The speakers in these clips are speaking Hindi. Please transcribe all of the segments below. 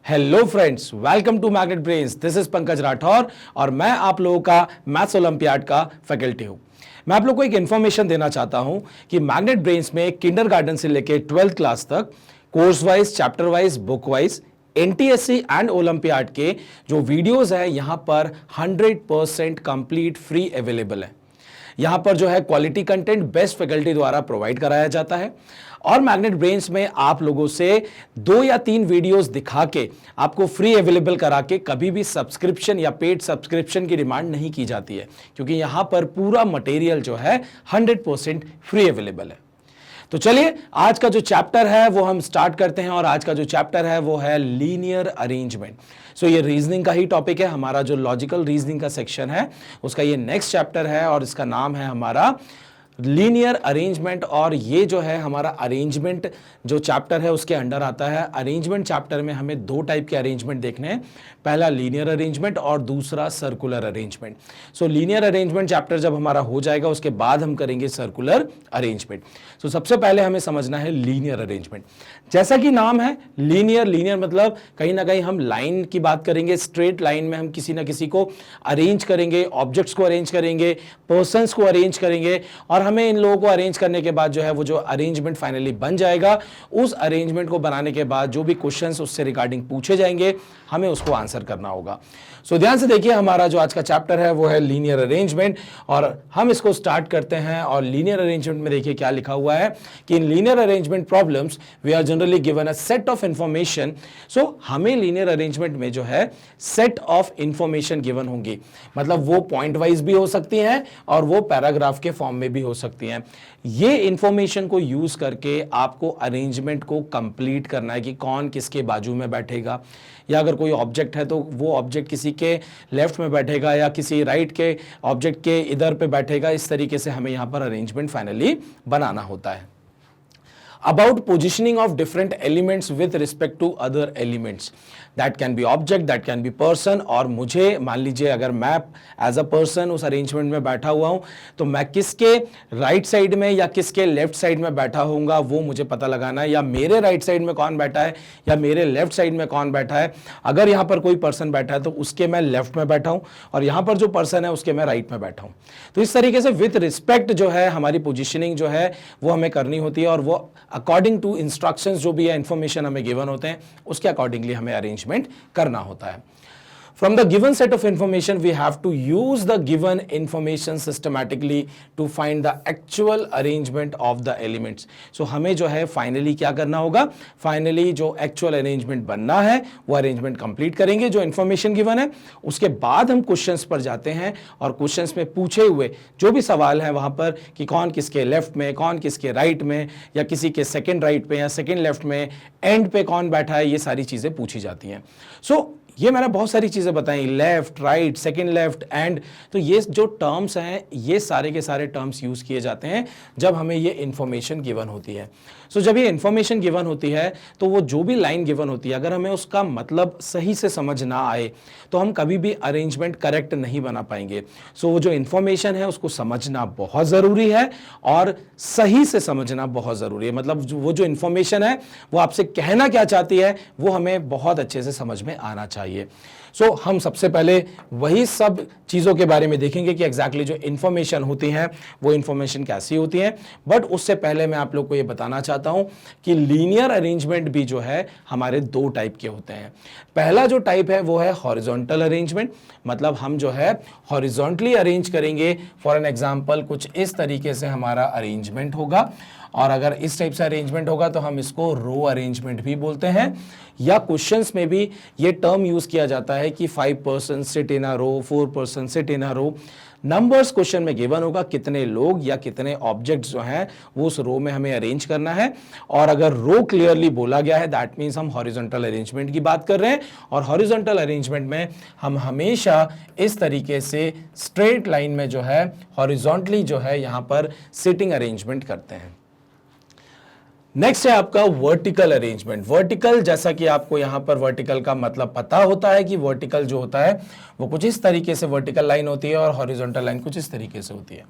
Hello friends, welcome to Magnet Brains. This is Pankaj Rathore और मैं आप लोगों का मैथ्स ओलंपियाड का फैकल्टी हूं। मैं आप लोगों को एक इन्फॉर्मेशन देना चाहता हूं कि मैग्नेट ब्रेन्स में किंडरगार्टन से लेकर 12th क्लास तक course wise, chapter wise, book wise NTSC and olympiad के जो वीडियोस है यहां पर 100% कंप्लीट फ्री अवेलेबल है। यहां पर जो है क्वालिटी कंटेंट बेस्ट फैकल्टी द्वारा प्रोवाइड कराया जाता है और मैग्नेट ब्रेन्स में आप लोगों से 2 या 3 वीडियोस दिखा के आपको फ्री अवेलेबल करा के कभी भी सब्सक्रिप्शन या पेड सब्सक्रिप्शन की डिमांड नहीं की जाती है, क्योंकि यहां पर पूरा मटेरियल जो है 100% फ्री अवेलेबल है। तो चलिए आज का जो चैप्टर है वो हम स्टार्ट करते हैं और आज का जो चैप्टर है वो है लीनियर अरेंजमेंट। सो ये रीजनिंग का ही टॉपिक है। हमारा जो लॉजिकल रीजनिंग का सेक्शन है उसका ये नेक्स्ट चैप्टर है और इसका नाम है हमारा लीनियर अरेंजमेंट। और ये जो है हमारा अरेंजमेंट जो चैप्टर है उसके अंडर आता है। अरेंजमेंट चैप्टर में हमें 2 टाइप के अरेंजमेंट देखने हैं, पहला लीनियर अरेंजमेंट और दूसरा सर्कुलर अरेंजमेंट। सो लीनियर अरेंजमेंट चैप्टर जब हमारा हो जाएगा उसके बाद हम करेंगे सर्कुलर अरेंजमेंट। सो सबसे पहले हमें समझना है लीनियर अरेंजमेंट। जैसा कि नाम है लीनियर, लीनियर मतलब कहीं ना कहीं हम लाइन की बात करेंगे, स्ट्रेट लाइन में हम किसी ना किसी को अरेंज करेंगे, ऑब्जेक्ट्स को अरेंज करेंगे, पर्सन्स को अरेंज करेंगे और हमें इन लोगों को अरेंज करने के बाद जो है वो जो अरेंजमेंट फाइनली बन जाएगा, उस अरेंजमेंट को बनाने के बाद जो भी क्वेश्चंस उससे रिगार्डिंग पूछे जाएंगे हमें उसको आंसर करना होगा। सो ध्यान से देखिए, हमारा जो आज का चैप्टर है वो है लीनियर अरेंजमेंट और हम इसको स्टार्ट करते हैं। और लीनियर अरेंजमेंट में देखिए क्या लिखा हुआ है कि in linear arrangement problems we are generally given a set of information. So हमें लीनियर अरेंजमेंट में जो है सेट ऑफ इंफॉर्मेशन गिवन होंगी, मतलब वो पॉइंट वाइज भी हो सकती हैं और वो पैराग्राफ के फॉर्म में भी हो सकती हैं। ये इंफॉर्मेशन को यूज करके आपको अरेंजमेंट को कंप्लीट करना है कि कौन किसके बाजू में बैठेगा, या अगर कोई ऑब्जेक्ट है तो वो ऑब्जेक्ट किसी के लेफ्ट में बैठेगा या किसी राइट के ऑब्जेक्ट के इधर पे बैठेगा। इस तरीके से हमें यहां पर अरेंजमेंट फाइनली बनाना होता है। About positioning of different elements with respect to other elements, that can be object, that can be person। और मुझे मान लीजिए अगर मैं एज अ पर्सन उस अरेंजमेंट में बैठा हुआ हूं तो मैं किसके राइट साइड में या किसके लेफ्ट साइड में बैठा होऊंगा वो मुझे पता लगाना है, या मेरे राइट साइड में कौन बैठा है या मेरे लेफ्ट साइड में कौन बैठा है। अगर यहां पर कोई पर्सन बैठा है तो उसके मैं लेफ्ट में बैठा हूं और यहां पर जो पर्सन है उसके मैं राइट में बैठा हूं। तो इस तरीके से विथ रिस्पेक्ट जो है हमारी पोजिशनिंग जो है वो हमें करनी होती है और वो अकॉर्डिंग टू इंस्ट्रक्शंस जो भी है इंफॉर्मेशन हमें गिवन होते हैं उसके अकॉर्डिंगली हमें अरेंजमेंट करना होता है। From the given set of information, we have to use the given information systematically to find the actual arrangement of the elements. So हमें जो है finally क्या करना होगा, finally जो actual arrangement बनना है वो arrangement complete करेंगे जो information given है। उसके बाद हम questions पर जाते हैं और questions में पूछे हुए जो भी सवाल है वहां पर कि कौन किसके लेफ्ट में, कौन किसके राइट में, या किसी के सेकेंड राइट पे या सेकेंड लेफ्ट में, एंड पे कौन बैठा है, ये सारी चीजें पूछी जाती हैं। सो ये मैंने बहुत सारी चीजें बताई, left, right, second left, and. तो ये जो टर्म्स हैं ये सारे के सारे टर्म्स यूज किए जाते हैं जब हमें ये इंफॉर्मेशन गिवन होती है। सो जब ये इंफॉर्मेशन गिवन होती है तो वो जो भी लाइन गिवन होती है अगर हमें उसका मतलब सही से समझ ना आए तो हम कभी भी अरेंजमेंट करेक्ट नहीं बना पाएंगे। सो वो जो इंफॉर्मेशन है उसको समझना बहुत जरूरी है और सही से समझना बहुत जरूरी है। मतलब वो जो इंफॉर्मेशन है वो आपसे कहना क्या चाहती है वो हमें बहुत अच्छे से समझ में आना चाहिए। सो हम सबसे पहले वही सब चीज़ों के बारे में देखेंगे कि एग्जैक्टली जो इन्फॉर्मेशन होती हैं वो इन्फॉर्मेशन कैसी होती हैं। बट उससे पहले मैं आप लोग को ये बताना चाहता हूं कि लीनियर अरेंजमेंट भी जो है हमारे 2 टाइप के होते हैं। पहला जो टाइप है वो है हॉरिजॉन्टल अरेंजमेंट, मतलब हम जो है हॉरिजॉन्टली अरेंज करेंगे। फॉर एन एग्जाम्पल कुछ इस तरीके से हमारा अरेंजमेंट होगा और अगर इस टाइप से अरेंजमेंट होगा तो हम इसको रो अरेंजमेंट भी बोलते हैं। या क्वेश्चंस में भी ये टर्म यूज किया जाता है कि 5 person sit in a row, 4 person sit in a row. Numbers question में गिवन होगा कितने लोग या कितने ऑब्जेक्ट्स जो हैं वो उस रो में हमें अरेंज करना है। और अगर रो क्लियरली बोला गया है दैट मीन्स हम हॉरिजॉन्टल अरेंजमेंट की बात कर रहे हैं। और हॉरिजॉन्टल अरेंजमेंट में हम हमेशा इस तरीके से स्ट्रेट लाइन में जो है हॉरिजॉन्टली जो है यहाँ पर सिटिंग अरेंजमेंट करते हैं। नेक्स्ट है आपका वर्टिकल अरेंजमेंट। वर्टिकल, जैसा कि आपको यहां पर वर्टिकल का मतलब पता होता है कि वर्टिकल जो होता है वो कुछ इस तरीके से वर्टिकल लाइन होती है और हॉरिजॉन्टल लाइन कुछ इस तरीके से होती है।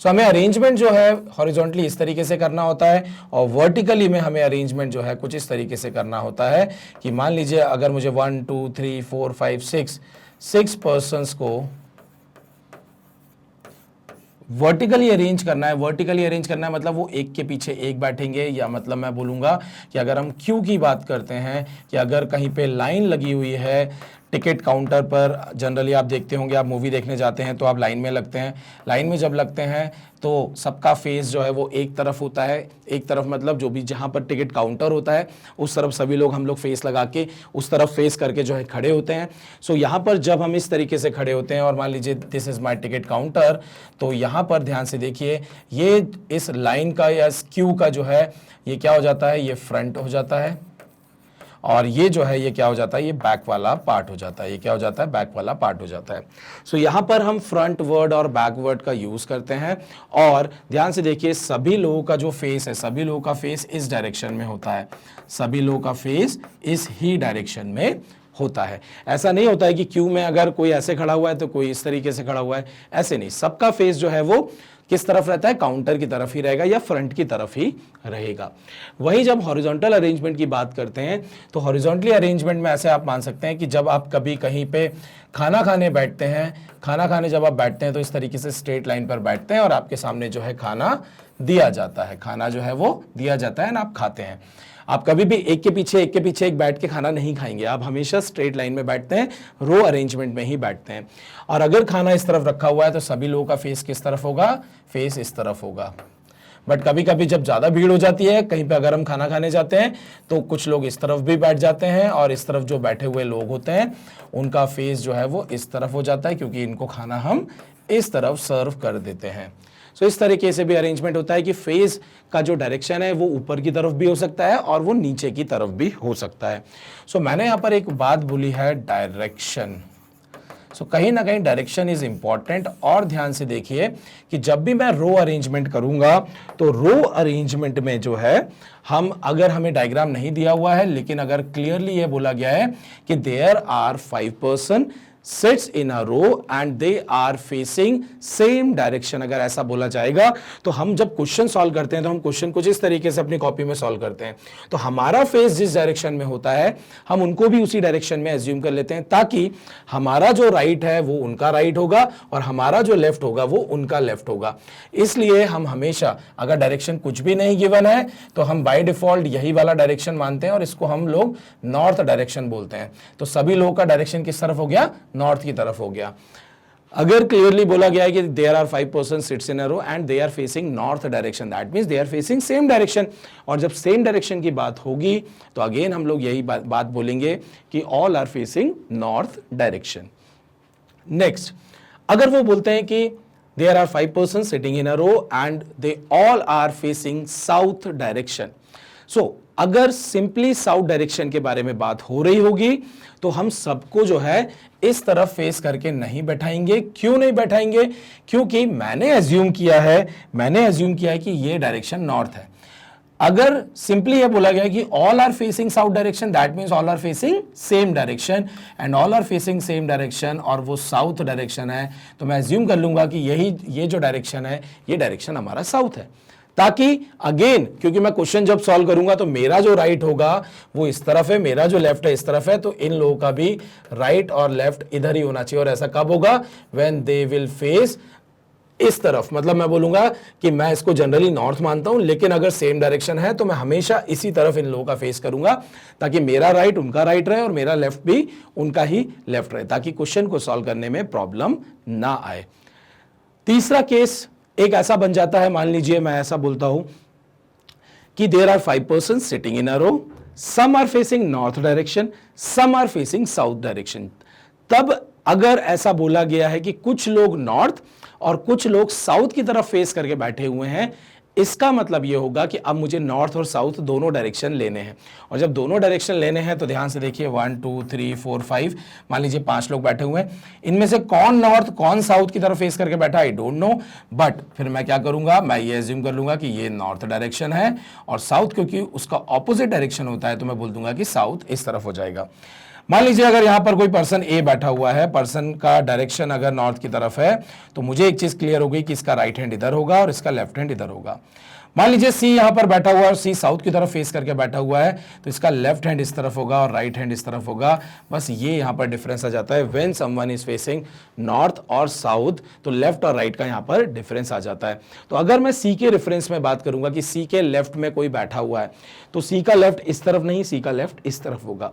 सो हमें अरेंजमेंट जो है हॉरिजॉन्टली इस तरीके से करना होता है और वर्टिकली में हमें अरेंजमेंट जो है कुछ इस तरीके से करना होता है कि मान लीजिए अगर मुझे 1 2 3 4 5 6 पर्सन्स को वर्टिकली अरेंज करना है। वर्टिकली अरेंज करना है मतलब वो एक के पीछे एक बैठेंगे, या मतलब मैं बोलूँगा कि अगर हम क्यू की बात करते हैं कि अगर कहीं पे लाइन लगी हुई है टिकट काउंटर पर, जनरली आप देखते होंगे, आप मूवी देखने जाते हैं तो आप लाइन में लगते हैं। लाइन में जब लगते हैं तो सबका फेस जो है वो एक तरफ होता है। एक तरफ मतलब जो भी जहाँ पर टिकट काउंटर होता है उस तरफ सभी लोग हम लोग फेस लगा के उस तरफ फेस करके जो है खड़े होते हैं। सो यहाँ पर जब हम इस तरीके से खड़े होते हैं और मान लीजिए this is my ticket counter, तो यहाँ पर ध्यान से देखिए ये इस लाइन का या इस क्यू का जो है ये क्या हो जाता है, ये फ्रंट हो जाता है, और ये जो है ये क्या हो जाता है, ये बैक वाला पार्ट हो जाता है। ये क्या हो जाता है, बैक वाला पार्ट हो जाता है। सो यहाँ पर हम फ्रंट वर्ड और बैक वर्ड का यूज करते हैं। और ध्यान से देखिए सभी लोगों का जो फेस है, सभी लोगों का फेस इस डायरेक्शन में होता है। सभी लोगों का फेस इस ही डायरेक्शन में होता है। ऐसा नहीं होता है कि क्यू में अगर कोई ऐसे खड़ा हुआ है तो कोई इस तरीके से खड़ा हुआ है, ऐसे नहीं। सबका फेस जो है वो किस तरफ रहता है, काउंटर की तरफ ही रहेगा या फ्रंट की तरफ ही रहेगा। वही जब हॉरिजॉन्टल अरेंजमेंट की बात करते हैं तो हॉरिजॉन्टली अरेंजमेंट में ऐसे आप मान सकते हैं कि जब आप कभी कहीं पे खाना खाने बैठते हैं, खाना खाने जब आप बैठते हैं तो इस तरीके से स्ट्रेट लाइन पर बैठते हैं और आपके सामने जो है खाना दिया जाता है, खाना जो है वो दिया जाता है ना, आप खाते हैं। आप कभी भी एक के पीछे एक बैठ के खाना नहीं खाएंगे, आप हमेशा स्ट्रेट लाइन में बैठते हैं, रो अरेंजमेंट में ही बैठते हैं। और अगर खाना इस तरफ रखा हुआ है तो सभी लोगों का फेस किस तरफ होगा, फेस इस तरफ होगा। बट कभी कभी जब ज़्यादा भीड़ हो जाती है कहीं पे, अगर हम खाना खाने जाते हैं तो कुछ लोग इस तरफ भी बैठ जाते हैं और इस तरफ जो बैठे हुए लोग होते हैं उनका फेस जो है वो इस तरफ हो जाता है, क्योंकि इनको खाना हम इस तरफ सर्व कर देते हैं। सो इस तरीके से भी अरेंजमेंट होता है कि फेस का जो डायरेक्शन है वो ऊपर की तरफ भी हो सकता है और वो नीचे की तरफ भी हो सकता है। सो मैंने यहाँ पर एक बात बोली है, डायरेक्शन। सो कहीं ना कहीं डायरेक्शन इज इंपॉर्टेंट। और ध्यान से देखिए कि जब भी मैं रो अरेंजमेंट करूंगा तो रो अरेंजमेंट में जो है हम, अगर हमें डायग्राम नहीं दिया हुआ है लेकिन अगर क्लियरली ये बोला गया है कि there are 5 person sits in a row and they are facing same direction, अगर ऐसा बोला जाएगा तो हम जब क्वेश्चन सॉल्व करते हैं तो हम क्वेश्चन कुछ इस तरीके से अपनी कॉपी में सॉल्व करते हैं। तो हमारा फेस जिस डायरेक्शन में होता है हम उनको भी उसी डायरेक्शन में एज्यूम कर लेते हैं, ताकि हमारा जो राइट है वो उनका राइट होगा और हमारा जो लेफ्ट होगा वो उनका लेफ्ट होगा। इसलिए हम हमेशा, अगर डायरेक्शन कुछ भी नहीं गिवन है तो हम बाय डिफॉल्ट यही वाला डायरेक्शन मानते हैं और इसको हम लोग नॉर्थ डायरेक्शन बोलते हैं। तो सभी लोगों का डायरेक्शन किस तरफ हो गया, नॉर्थ की तरफ हो गया। अगर क्लियरली बोला गया है कि there are 5 person sits in a row and they are facing north direction, that means they are facing same direction. और जब सेम डायरेक्शन की बात होगी तो अगेन हम लोग यही बात बोलेंगे कि all are facing north direction. Next, अगर वो बोलते हैं कि there are 5 person sitting in a row and they all are facing south direction. So अगर सिंपली साउथ डायरेक्शन के बारे में बात हो रही होगी तो हम सबको जो है इस तरफ फेस करके नहीं बैठाएंगे। क्यों नहीं बैठाएंगे, क्योंकि मैंने एज्यूम किया है कि ये डायरेक्शन नॉर्थ है। अगर सिंपली ये बोला गया कि all are facing south direction, that means all are facing same direction, and all are facing same direction और वो साउथ डायरेक्शन है, तो मैं एज्यूम कर लूंगा कि ये जो डायरेक्शन है ये डायरेक्शन हमारा साउथ है। ताकि अगेन, क्योंकि मैं क्वेश्चन जब सॉल्व करूंगा तो मेरा जो राइट होगा वो इस तरफ है, मेरा जो लेफ्ट है इस तरफ है, तो इन लोगों का भी राइट और लेफ्ट इधर ही होना चाहिए। और ऐसा कब होगा, व्हेन दे विल फेस इस तरफ। मतलब मैं बोलूंगा कि मैं इसको जनरली नॉर्थ मानता हूं, लेकिन अगर सेम डायरेक्शन है तो मैं हमेशा इसी तरफ इन लोगों का फेस करूंगा, ताकि मेरा राइट उनका राइट रहे और मेरा लेफ्ट भी उनका ही लेफ्ट रहे, ताकि क्वेश्चन को सॉल्व करने में प्रॉब्लम ना आए। तीसरा केस एक ऐसा बन जाता है, मान लीजिए मैं ऐसा बोलता हूं कि there are 5 person sitting in a row, some are facing north direction, some are facing south direction. तब अगर ऐसा बोला गया है कि कुछ लोग नॉर्थ और कुछ लोग साउथ की तरफ फेस करके बैठे हुए हैं, इसका मतलब यह होगा कि अब मुझे नॉर्थ और साउथ दोनों डायरेक्शन लेने हैं। और जब दोनों डायरेक्शन लेने हैं तो ध्यान से देखिए 1 2 3 4 5, मान लीजिए 5 लोग बैठे हुए हैं, इनमें से कौन नॉर्थ कौन साउथ की तरफ फेस करके बैठा आई डोंट नो, बट फिर मैं क्या करूंगा, मैं ये एज्यूम कर लूंगा कि ये नॉर्थ डायरेक्शन है और साउथ क्योंकि उसका ऑपोजिट डायरेक्शन होता है तो मैं बोल दूंगा कि साउथ इस तरफ हो जाएगा। मान लीजिए अगर यहां पर कोई पर्सन ए बैठा हुआ है, पर्सन का डायरेक्शन अगर नॉर्थ की तरफ है, तो मुझे एक चीज क्लियर हो गई कि इसका राइट हैंड इधर होगा और इसका लेफ्ट हैंड इधर होगा। मान लीजिए सी यहां पर बैठा हुआ है और सी साउथ की तरफ फेस करके बैठा हुआ है, तो इसका लेफ्ट हैंड इस तरफ होगा और राइट हैंड इस तरफ होगा। बस ये यहां पर डिफरेंस आ जाता है। When someone is facing north और साउथ, तो लेफ्ट और राइट का यहां पर डिफरेंस आ जाता है। तो अगर मैं सी के रेफरेंस में बात करूंगा कि सी के लेफ्ट में कोई बैठा हुआ है, तो सी का लेफ्ट इस तरफ नहीं, सी का लेफ्ट इस तरफ होगा।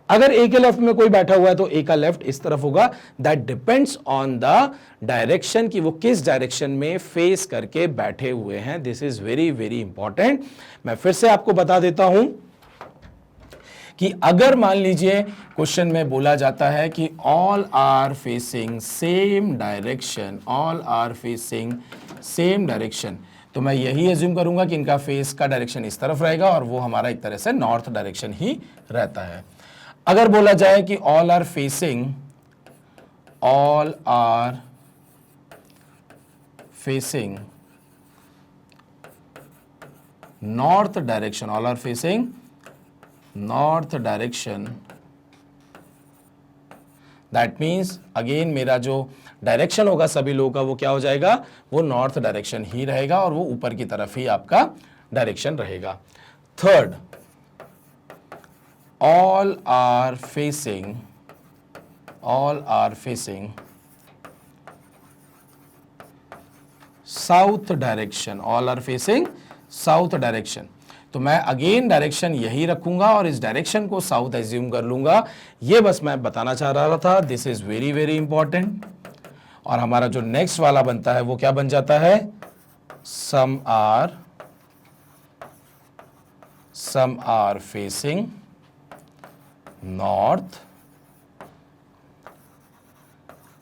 अगर ए के लेफ्ट में कोई बैठा हुआ है तो ए का लेफ्ट इस तरफ होगा। That depends on the direction कि वो किस डायरेक्शन में फेस करके बैठे हुए हैं। This is very very important. मैं फिर से आपको बता देता हूं कि अगर मान लीजिए क्वेश्चन में बोला जाता है कि all are facing same direction, all are facing same direction, तो मैं यही एज्यूम करूंगा कि इनका फेस का डायरेक्शन इस तरफ रहेगा और वो हमारा एक तरह से नॉर्थ डायरेक्शन ही रहता है। अगर बोला जाए कि all are facing north direction, all are facing north direction, that means again मेरा जो डायरेक्शन होगा सभी लोगों का वो क्या हो जाएगा, वो नॉर्थ डायरेक्शन ही रहेगा और वो ऊपर की तरफ ही आपका डायरेक्शन रहेगा। Third, all are facing south direction, all are facing south direction. तो मैं अगेन डायरेक्शन यही रखूंगा और इस डायरेक्शन को साउथ एज्यूम कर लूंगा। ये बस मैं बताना चाह रहा था। This is very very important. और हमारा जो नेक्स्ट वाला बनता है वो क्या बन जाता है, some are facing north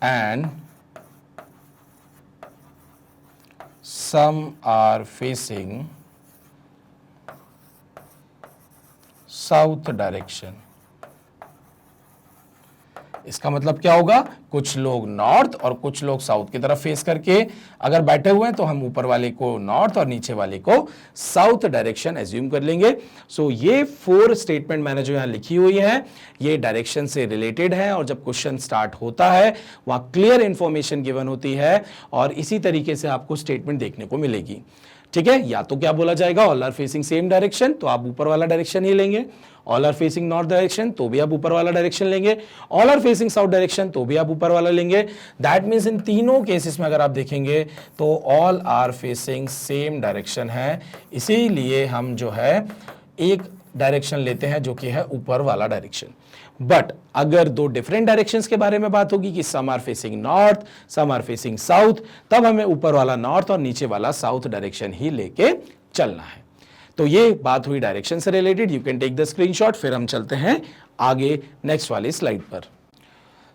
and some are facing south direction। इसका मतलब क्या होगा, कुछ लोग नॉर्थ और कुछ लोग साउथ की तरफ फेस करके अगर बैठे हुए हैं तो हम ऊपर वाले को नॉर्थ और नीचे वाले को साउथ डायरेक्शन एज्यूम कर लेंगे। सो ये 4 स्टेटमेंट मैंने जो यहां लिखी हुई है ये डायरेक्शन से रिलेटेड है और जब क्वेश्चन स्टार्ट होता है वहां क्लियर इंफॉर्मेशन गिवन होती है और इसी तरीके से आपको स्टेटमेंट देखने को मिलेगी। ठीक है, या तो क्या बोला जाएगा, all are facing same direction, तो आप ऊपर वाला डायरेक्शन ही लेंगे। All are facing north direction, तो भी आप ऊपर वाला डायरेक्शन लेंगे। All are facing south direction, तो भी आप ऊपर वाला लेंगे। दैट मीन्स इन तीनों केसेस में अगर आप देखेंगे तो all are facing same direction है, इसीलिए हम जो है एक डायरेक्शन लेते हैं जो कि है ऊपर वाला डायरेक्शन। बट अगर 2 डिफरेंट डायरेक्शंस के बारे में बात होगी कि some are facing north, some are facing south, तब हमें ऊपर वाला नॉर्थ और नीचे वाला साउथ डायरेक्शन ही लेके चलना है। तो ये बात हुई डायरेक्शन से related. You can take the screenshot. फिर हम चलते हैं आगे नेक्स्ट वाली स्लाइड पर।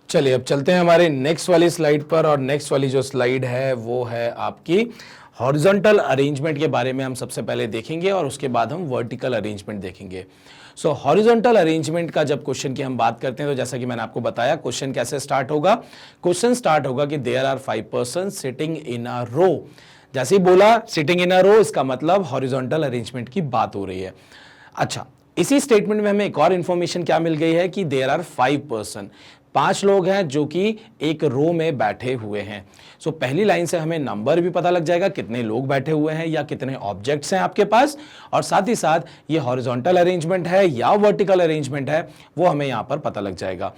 चलिए अब चलते हैं हमारे नेक्स्ट वाली स्लाइड पर और नेक्स्ट वाली जो स्लाइड है वो है आपकी हॉरिजॉन्टल अरेंजमेंट के बारे में हम सबसे पहले देखेंगे और उसके बाद हम वर्टिकल अरेंजमेंट देखेंगे। सो हॉरिजॉन्टल अरेंजमेंट का जब क्वेश्चन की हम बात करते हैं तो जैसा कि मैंने आपको बताया क्वेश्चन कैसे स्टार्ट होगा। क्वेश्चन स्टार्ट होगा कि there are 5 persons sitting in a row. जैसे ही बोला सिटिंग इन अ रो, इसका मतलब हॉरिजॉन्टल अरेंजमेंट की बात हो रही है। अच्छा, इसी स्टेटमेंट में हमें एक और इंफॉर्मेशन क्या मिल गई है कि देयर आर 5 पर्सन, 5 लोग हैं जो कि एक रो में बैठे हुए हैं। सो पहली लाइन से हमें नंबर भी पता लग जाएगा कितने लोग बैठे हुए हैं या कितने ऑब्जेक्ट्स हैं आपके पास, और साथ ही साथ ये हॉरिजॉन्टल अरेंजमेंट है या वर्टिकल अरेंजमेंट है वो हमें यहां पर पता लग जाएगा।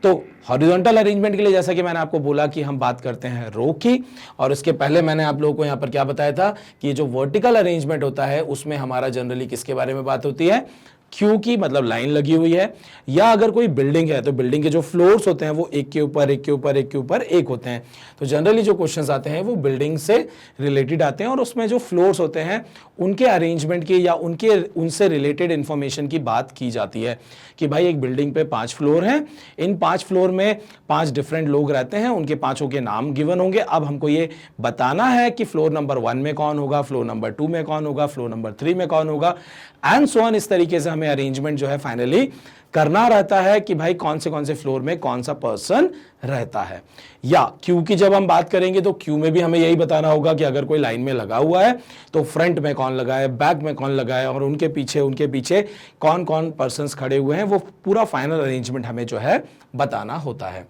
तो हॉरिजॉन्टल अरेंजमेंट के लिए जैसा कि मैंने आपको बोला कि हम बात करते हैं रो की, और उसके पहले मैंने आप लोगों को यहां पर क्या बताया था कि ये जो वर्टिकल अरेंजमेंट होता है उसमें हमारा जनरली किसके बारे में बात होती है, क्यू की, मतलब लाइन लगी हुई है, या अगर कोई बिल्डिंग है तो बिल्डिंग के जो फ्लोर्स होते हैं वो एक के ऊपर एक के ऊपर एक के ऊपर एक होते हैं। तो जनरली जो क्वेश्चंस आते हैं वो बिल्डिंग से रिलेटेड आते हैं और उसमें जो फ्लोर्स होते हैं उनके अरेंजमेंट की या उनसे रिलेटेड इंफॉर्मेशन की बात की जाती है कि भाई एक बिल्डिंग पे 5 फ्लोर हैं, इन 5 फ्लोर में 5 डिफरेंट लोग रहते हैं, उनके 5 के नाम गिवन होंगे। अब हमको ये बताना है कि फ्लोर नंबर 1 में कौन होगा, फ्लोर नंबर 2 में कौन होगा, फ्लोर नंबर 3 में कौन होगा, एंड सो ऑन। इस तरीके से हमें अरेंजमेंट जो है फाइनली करना रहता है कि भाई कौन से फ्लोर में कौन सा पर्सन रहता है। या क्यू की जब हम बात करेंगे तो क्यू में भी हमें यही बताना होगा कि अगर कोई लाइन में लगा हुआ है तो फ्रंट में कौन लगा है, बैक में कौन लगा है और उनके पीछे कौन कौन पर्सन्स खड़े हुए हैं, वो पूरा फाइनल अरेंजमेंट हमें जो है बताना होता है।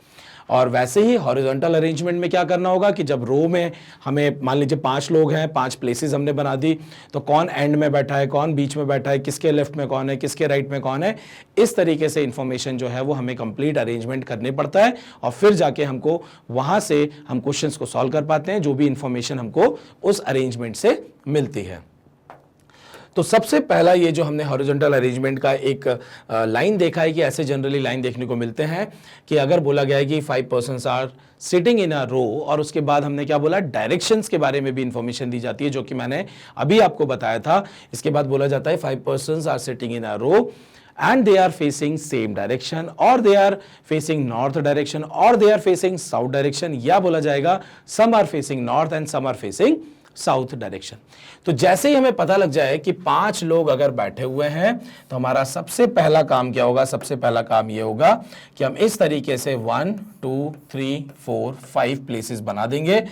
और वैसे ही हॉरिजॉन्टल अरेंजमेंट में क्या करना होगा कि जब रो में हमें मान लीजिए 5 लोग हैं, 5 प्लेसेस हमने बना दी, तो कौन एंड में बैठा है, कौन बीच में बैठा है, किसके लेफ्ट में कौन है, किसके राइट में कौन है, इस तरीके से इंफॉर्मेशन जो है वो हमें कंप्लीट अरेंजमेंट करने पड़ता है और फिर जाके हमको वहां से हम क्वेश्चंस को सॉल्व कर पाते हैं जो भी इंफॉर्मेशन हमको उस अरेंजमेंट से मिलती है। तो सबसे पहला ये जो हमने हॉरिजॉन्टल अरेंजमेंट का एक लाइन देखा है कि ऐसे जनरली लाइन देखने को मिलते हैं कि अगर बोला गया है कि 5 persons are sitting in a रो, और उसके बाद हमने क्या बोला, डायरेक्शंस के बारे में भी इंफॉर्मेशन दी जाती है जो कि मैंने अभी आपको बताया था। इसके बाद बोला जाता है 5 persons are sitting in a row and they are facing same direction or they are facing north direction or they are facing south direction, या बोला जाएगा some are facing north and some are facing south direction. तो जैसे ही हमें पता लग जाए कि 5 लोग अगर बैठे हुए हैं तो हमारा सबसे पहला काम क्या होगा, सबसे पहला काम ये होगा कि हम इस तरीके से 1 2 3 4 5 प्लेसेस बना देंगे,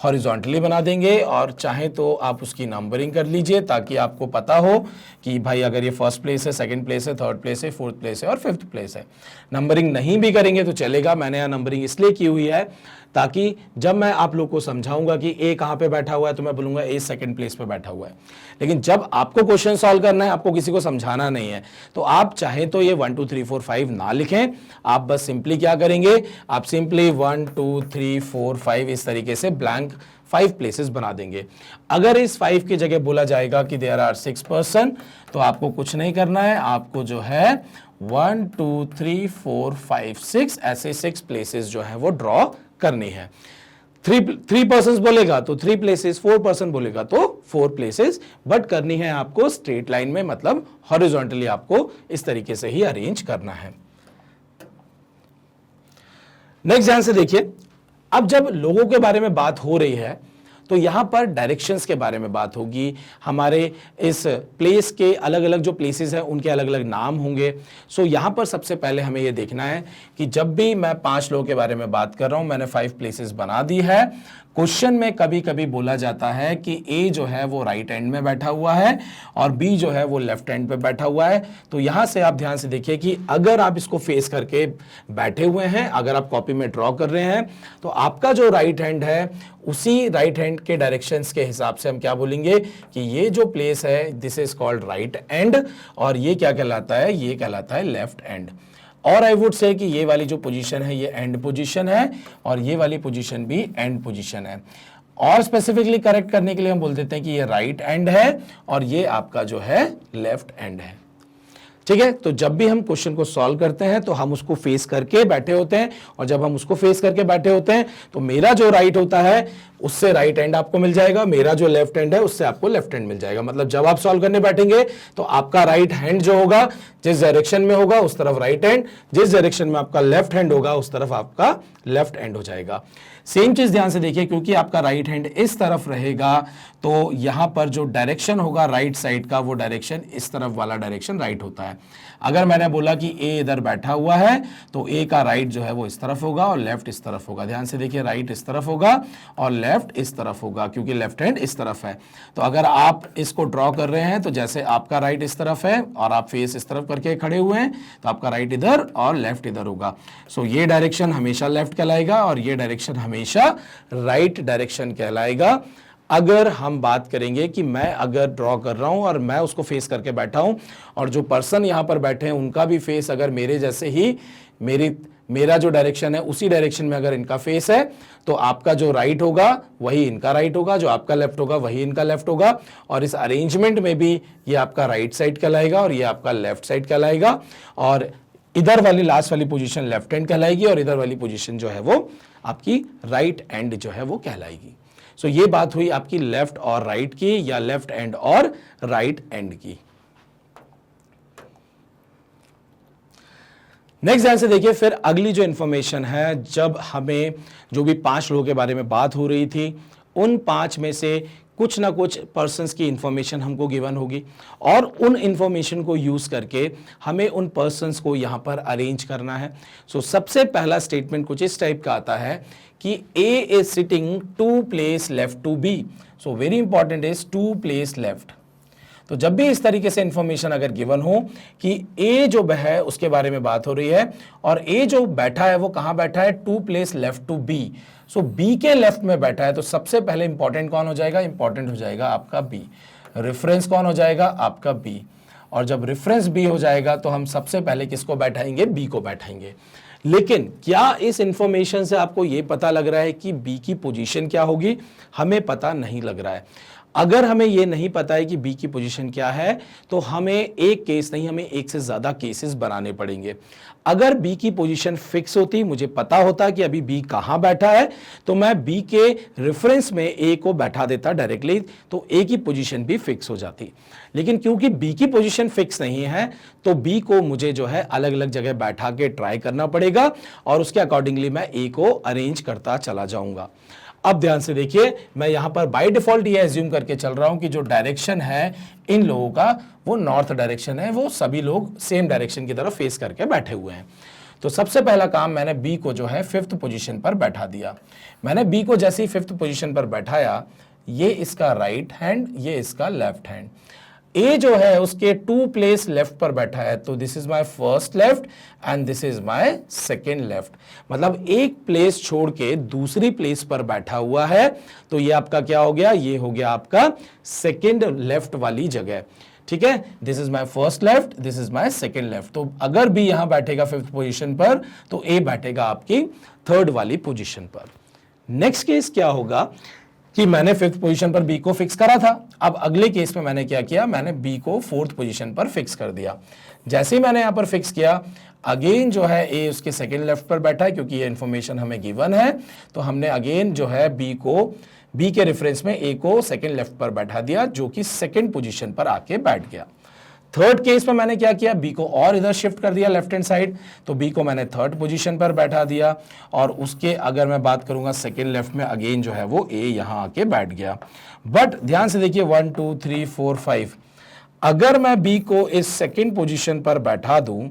हॉरिजॉन्टली बना देंगे, और चाहे तो आप उसकी नंबरिंग कर लीजिए ताकि आपको पता हो कि भाई अगर ये फर्स्ट प्लेस है, सेकंड प्लेस है, थर्ड प्लेस है, फोर्थ प्लेस है और फिफ्थ प्लेस है। नंबरिंग नहीं भी करेंगे तो चलेगा, मैंने यहाँ नंबरिंग इसलिए की हुई है ताकि जब मैं आप लोग को समझाऊंगा कि ए कहाँ पे बैठा हुआ है तो मैं बोलूंगा ए सेकंड प्लेस पे बैठा हुआ है। लेकिन जब आपको क्वेश्चन सॉल्व करना है, आपको किसी को समझाना नहीं है, तो आप चाहे तो ये 1 2 3 4 5 ना लिखें, आप बस सिंपली क्या करेंगे, आप सिंपली 1 2 3 4 5 इस तरीके से ब्लैंक 5 प्लेसेस बना देंगे। अगर इस 5 की जगह बोला जाएगा कि देयर आर 6 पर्सन, तो आपको कुछ नहीं करना है, आपको जो है 1 2 3 4 5 6 ऐसे 6 प्लेसेस जो है वो ड्रॉ करनी है। 3 पर्सन बोलेगा तो 3 प्लेसेस, 4 पर्सन बोलेगा तो 4 प्लेसेस, बट करनी है आपको स्ट्रेट लाइन में, मतलब हॉरिजॉन्टली आपको इस तरीके से ही अरेंज करना है। नेक्स्ट ध्यान से देखिए, अब जब लोगों के बारे में बात हो रही है तो यहां पर डायरेक्शंस के बारे में बात होगी। हमारे इस प्लेस के अलग अलग जो प्लेसेस हैं उनके अलग अलग नाम होंगे। सो यहां पर सबसे पहले हमें यह देखना है कि जब भी मैं 5 लोगों के बारे में बात कर रहा हूं, मैंने 5 प्लेसेस बना दी है। क्वेश्चन में कभी कभी बोला जाता है कि ए जो है वो राइट एंड में बैठा हुआ है और बी जो है वो लेफ्ट एंड पे बैठा हुआ है। तो यहां से आप ध्यान से देखिए कि अगर आप इसको फेस करके बैठे हुए हैं, अगर आप कॉपी में ड्रॉ कर रहे हैं, तो आपका जो राइट हैंड है उसी राइट हैंड के डायरेक्शंस के हिसाब से हम क्या बोलेंगे कि ये जो प्लेस है this is called right and, और ये क्या कहलाता है, ये कहलाता है लेफ्ट एंड। और आई वुड से कि ये वाली जो पोजीशन है ये एंड पोजीशन है और ये वाली पोजीशन भी एंड पोजीशन है। और स्पेसिफिकली करेक्ट करने के लिए हम बोल देते हैं कि ये राइट एंड है और ये आपका जो है लेफ्ट एंड है। ठीक है, तो जब भी हम क्वेश्चन को सॉल्व करते हैं तो हम उसको फेस करके बैठे होते हैं, और जब हम उसको फेस करके बैठे होते हैं तो मेरा जो राइट होता है उससे राइट हैंड आपको मिल जाएगा, मेरा जो लेफ्ट हैंड है उससे आपको लेफ्ट हैंड मिल जाएगा। मतलब जब आप सॉल्व करने बैठेंगे तो आपका राइट हैंड जो होगा जिस डायरेक्शन में होगा उस तरफ राइट हैंड, जिस डायरेक्शन में आपका लेफ्ट हैंड होगा उस तरफ आपका लेफ्ट हैंड हो जाएगा। सेम चीज ध्यान से देखिए, क्योंकि आपका राइट हैंड इस तरफ रहेगा तो यहां पर जो डायरेक्शन होगा राइट साइड का वो डायरेक्शन इस तरफ वाला डायरेक्शन राइट होता है। अगर मैंने बोला कि ए इधर बैठा हुआ है तो ए का राइट जो है वो इस तरफ होगा और लेफ्ट इस तरफ होगा। ध्यान से देखिए, राइट इस तरफ होगा और लेफ्ट इस तरफ होगा क्योंकि लेफ्ट हैंड इस तरफ है। तो अगर आप इसको ड्रॉ कर रहे हैं तो जैसे आपका राइट इस तरफ है और आप फेस इस तरफ करके खड़े हुए हैं तो आपका राइट इधर और लेफ्ट इधर होगा। सो ये डायरेक्शन हमेशा लेफ्ट कहलाएगा और ये डायरेक्शन हमेशा राइट डायरेक्शन कहलाएगा। अगर हम बात करेंगे कि मैं अगर ड्रॉ कर रहा हूं और मैं उसको फेस करके बैठा हूं और जो पर्सन यहां पर बैठे हैं उनका भी फेस अगर मेरे जैसे ही मेरा जो डायरेक्शन है उसी डायरेक्शन में अगर इनका फेस है तो आपका जो राइट होगा वही इनका राइट होगा, जो आपका लेफ्ट होगा वही इनका लेफ्ट होगा। और इस अरेंजमेंट में भी ये आपका राइट साइड कहलाएगा और ये आपका लेफ्ट साइड कहलाएगा, और इधर वाली लास्ट वाली पोजीशन लेफ्ट हैंड कहलाएगी और इधर वाली पोजीशन जो है वो आपकी राइट हैंड जो है वो कहलाएगी। सो ये बात हुई आपकी लेफ्ट और राइट की, या लेफ्ट एंड और राइट एंड की। नेक्स्ट ध्यान से देखिए, फिर अगली जो इंफॉर्मेशन है, जब हमें जो भी 5 लोगों के बारे में बात हो रही थी उन 5 में से कुछ ना कुछ पर्सन्स की इंफॉर्मेशन हमको गिवन होगी और उन इंफॉर्मेशन को यूज़ करके हमें उन पर्सन्स को यहाँ पर अरेंज करना है। सो सबसे पहला स्टेटमेंट कुछ इस टाइप का आता है कि A is sitting 2 place left to B। So very important is 2 place left. तो जब भी इस तरीके से इंफॉर्मेशन अगर गिवन हो कि A जो है उसके बारे में बात हो रही है और A जो बैठा है वो कहाँ बैठा है, 2 place left to B। So B के लेफ्ट में बैठा है, तो सबसे पहले इंपॉर्टेंट कौन हो जाएगा, इंपॉर्टेंट हो जाएगा आपका B। रेफरेंस कौन हो जाएगा, आपका B। और जब रेफरेंस B हो जाएगा तो हम सबसे पहले किसको बैठाएंगे, B को बैठाएंगे। लेकिन क्या इस इंफॉर्मेशन से आपको यह पता लग रहा है कि B की पोजीशन क्या होगी, हमें पता नहीं लग रहा है। अगर हमें यह नहीं पता है कि B की पोजीशन क्या है तो हमें एक केस नहीं, हमें एक से ज्यादा केसेस बनाने पड़ेंगे। अगर B की पोजीशन फिक्स होती, मुझे पता होता कि अभी B कहां बैठा है, तो मैं B के रेफरेंस में A को बैठा देता डायरेक्टली, तो A की पोजीशन भी फिक्स हो जाती। लेकिन क्योंकि B की पोजीशन फिक्स नहीं है तो B को मुझे जो है अलग अलग जगह बैठा के ट्राई करना पड़ेगा और उसके अकॉर्डिंगली मैं A को अरेंज करता चला जाऊंगा। अब ध्यान से देखिए, मैं यहां पर बाय डिफॉल्ट ये एज्यूम करके चल रहा हूं कि जो डायरेक्शन है इन लोगों का वो नॉर्थ डायरेक्शन है, वो सभी लोग सेम डायरेक्शन की तरफ फेस करके बैठे हुए हैं। तो सबसे पहला काम, मैंने B को जो है 5th पोजीशन पर बैठा दिया। मैंने B को जैसे ही 5th पोजीशन पर बैठाया, ये इसका राइट हैंड, ये इसका लेफ्ट हैंड। A जो है उसके 2 प्लेस लेफ्ट पर बैठा है, तो this is my first left and this is my second left. मतलब एक प्लेस छोड़ के दूसरी प्लेस पर बैठा हुआ है, तो ये आपका क्या हो गया, ये हो गया आपका सेकेंड लेफ्ट वाली जगह। ठीक है, this is my first left, this is my second left. तो अगर B यहां बैठेगा 5th पोजीशन पर तो A बैठेगा आपकी 3rd वाली पोजीशन पर। नेक्स्ट केस क्या होगा कि मैंने 5th पोजीशन पर B को फिक्स करा था। अब अगले केस में मैंने क्या किया, मैंने B को 4th पोजीशन पर फिक्स कर दिया। जैसे ही मैंने यहां पर फिक्स किया, अगेन जो है A उसके सेकेंड लेफ्ट पर बैठा है, क्योंकि ये इंफॉर्मेशन हमें गिवन है, तो हमने अगेन जो है B के रेफरेंस में A को सेकेंड लेफ्ट पर बैठा दिया, जो कि सेकेंड पोजीशन पर आके बैठ गया। 3rd केस में मैंने क्या किया, B को और इधर शिफ्ट कर दिया लेफ्ट हैंड साइड, तो B को मैंने 3rd पोजीशन पर बैठा दिया और उसके अगर मैं बात करूंगा सेकेंड लेफ्ट में, अगेन जो है वो A यहां आके बैठ गया। बट ध्यान से देखिए 1 2 3 4 5, अगर मैं B को इस सेकेंड पोजीशन पर बैठा दूं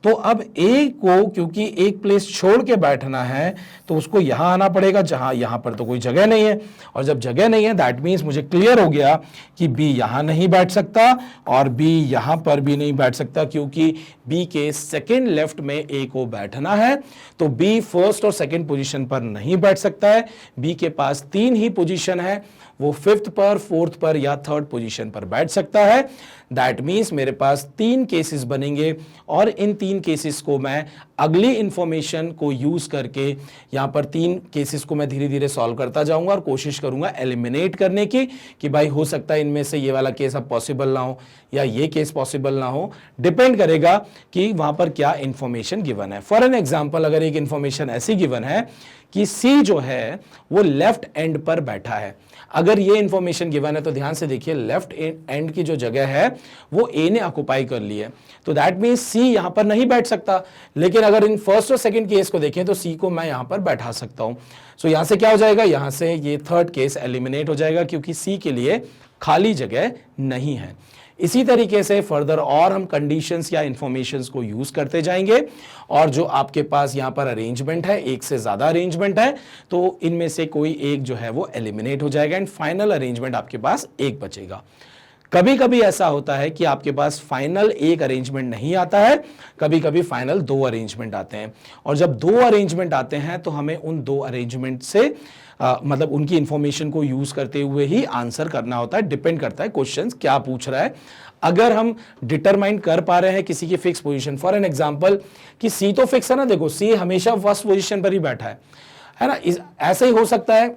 तो अब A को क्योंकि एक प्लेस छोड़ के बैठना है तो उसको यहां आना पड़ेगा, जहां यहां पर तो कोई जगह नहीं है। और जब जगह नहीं है, दैट मीन्स मुझे क्लियर हो गया कि B यहां नहीं बैठ सकता और B यहां पर भी नहीं बैठ सकता, क्योंकि B के सेकेंड लेफ्ट में A को बैठना है, तो B फर्स्ट और सेकेंड पोजीशन पर नहीं बैठ सकता है। B के पास 3 ही पोजीशन है, वो 5th पर, 4th पर या 3rd पोजीशन पर बैठ सकता है। दैट मीन्स मेरे पास 3 केसेस बनेंगे और इन 3 केसेस को मैं अगली इंफॉर्मेशन को यूज करके यहां पर 3 केसेस को मैं धीरे धीरे सॉल्व करता जाऊंगा और कोशिश करूंगा एलिमिनेट करने की, कि भाई हो सकता है इनमें से ये वाला केस अब पॉसिबल ना हो या ये केस पॉसिबल ना हो, डिपेंड करेगा कि वहां पर क्या इंफॉर्मेशन गिवन है। फॉर एन एग्जांपल, अगर एक इंफॉर्मेशन ऐसी गिवन है कि C जो है वो लेफ्ट एंड पर बैठा है, अगर ये इंफॉर्मेशन गिवन है तो ध्यान से देखिए, लेफ्ट एंड की जो जगह है वो A ने ऑक्युपाई कर ली है, तो दैट मीन्स C यहां पर नहीं बैठ सकता। लेकिन अगर इन फर्स्ट और सेकंड केस को देखें तो C को मैं यहां पर बैठा सकता हूं। सो यहां से क्या हो जाएगा, यहां से ये 3rd केस एलिमिनेट हो जाएगा, क्योंकि C के लिए खाली जगह नहीं है। इसी तरीके से फर्दर और हम कंडीशंस या इंफॉर्मेशंस को यूज करते जाएंगे, और जो आपके पास यहां पर अरेंजमेंट है, एक से ज्यादा अरेंजमेंट है, तो इनमें से कोई एक जो है वो एलिमिनेट हो जाएगा एंड फाइनल अरेंजमेंट आपके पास एक बचेगा। कभी कभी ऐसा होता है कि आपके पास फाइनल एक अरेंजमेंट नहीं आता है, कभी कभी फाइनल 2 अरेंजमेंट आते हैं, और जब 2 अरेंजमेंट आते हैं तो हमें उन 2 अरेंजमेंट से मतलब उनकी इंफॉर्मेशन को यूज करते हुए ही आंसर करना होता है। डिपेंड करता है क्वेश्चन क्या पूछ रहा है। अगर हम डिटरमाइन कर पा रहे हैं किसी की fix position, for an example कि C तो फिक्स है ना, देखो C हमेशा फर्स्ट पोजीशन पर ही बैठा है ना, ऐसे ही हो सकता है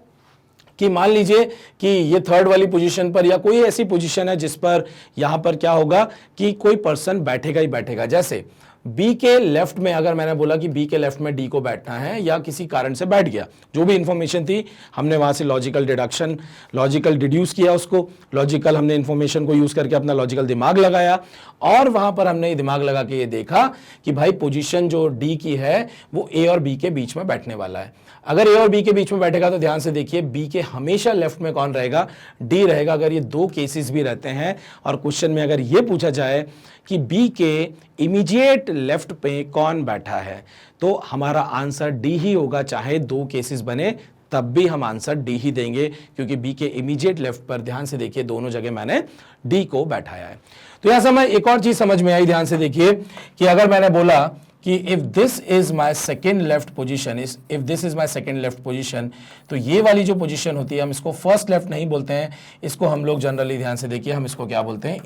कि मान लीजिए कि ये 3rd वाली पोजीशन पर या कोई ऐसी पोजीशन है जिस पर यहां पर क्या होगा कि कोई पर्सन बैठेगा ही बैठेगा। जैसे बी के लेफ्ट में, अगर मैंने बोला कि बी के लेफ्ट में डी को बैठना है या किसी कारण से बैठ गया, जो भी इंफॉर्मेशन थी हमने वहां से लॉजिकल डिडक्शन, लॉजिकल डिड्यूस किया उसको, लॉजिकल हमने इंफॉर्मेशन को यूज करके अपना लॉजिकल दिमाग लगाया और वहां पर हमने दिमाग लगा के ये देखा कि भाई पोजीशन जो डी की है वो ए और बी के बीच में बैठने वाला है। अगर ए और बी के बीच में बैठेगा तो ध्यान से देखिए बी के हमेशा लेफ्ट में कौन रहेगा, डी रहेगा। अगर ये दो केसेस भी रहते हैं और क्वेश्चन में अगर ये पूछा जाए कि बी के इमीडिएट लेफ्ट पे कौन बैठा है तो हमारा आंसर डी ही होगा, चाहे दो केसेस बने तब भी हम आंसर डी ही देंगे, क्योंकि बी के इमीडिएट लेफ्ट पर ध्यान से देखिए दोनों जगह मैंने डी को बैठाया है। तो यहां से मैं एक और चीज समझ में आई, ध्यान से देखिए कि अगर मैंने बोला कि if this is my second left position, if this is my second left position, तो ये वाली जो पोजीशन होती है हम इसको फर्स्ट लेफ्ट नहीं बोलते हैं, इसको हम लोग जनरली, ध्यान से देखिए, हम इसको क्या बोलते हैं,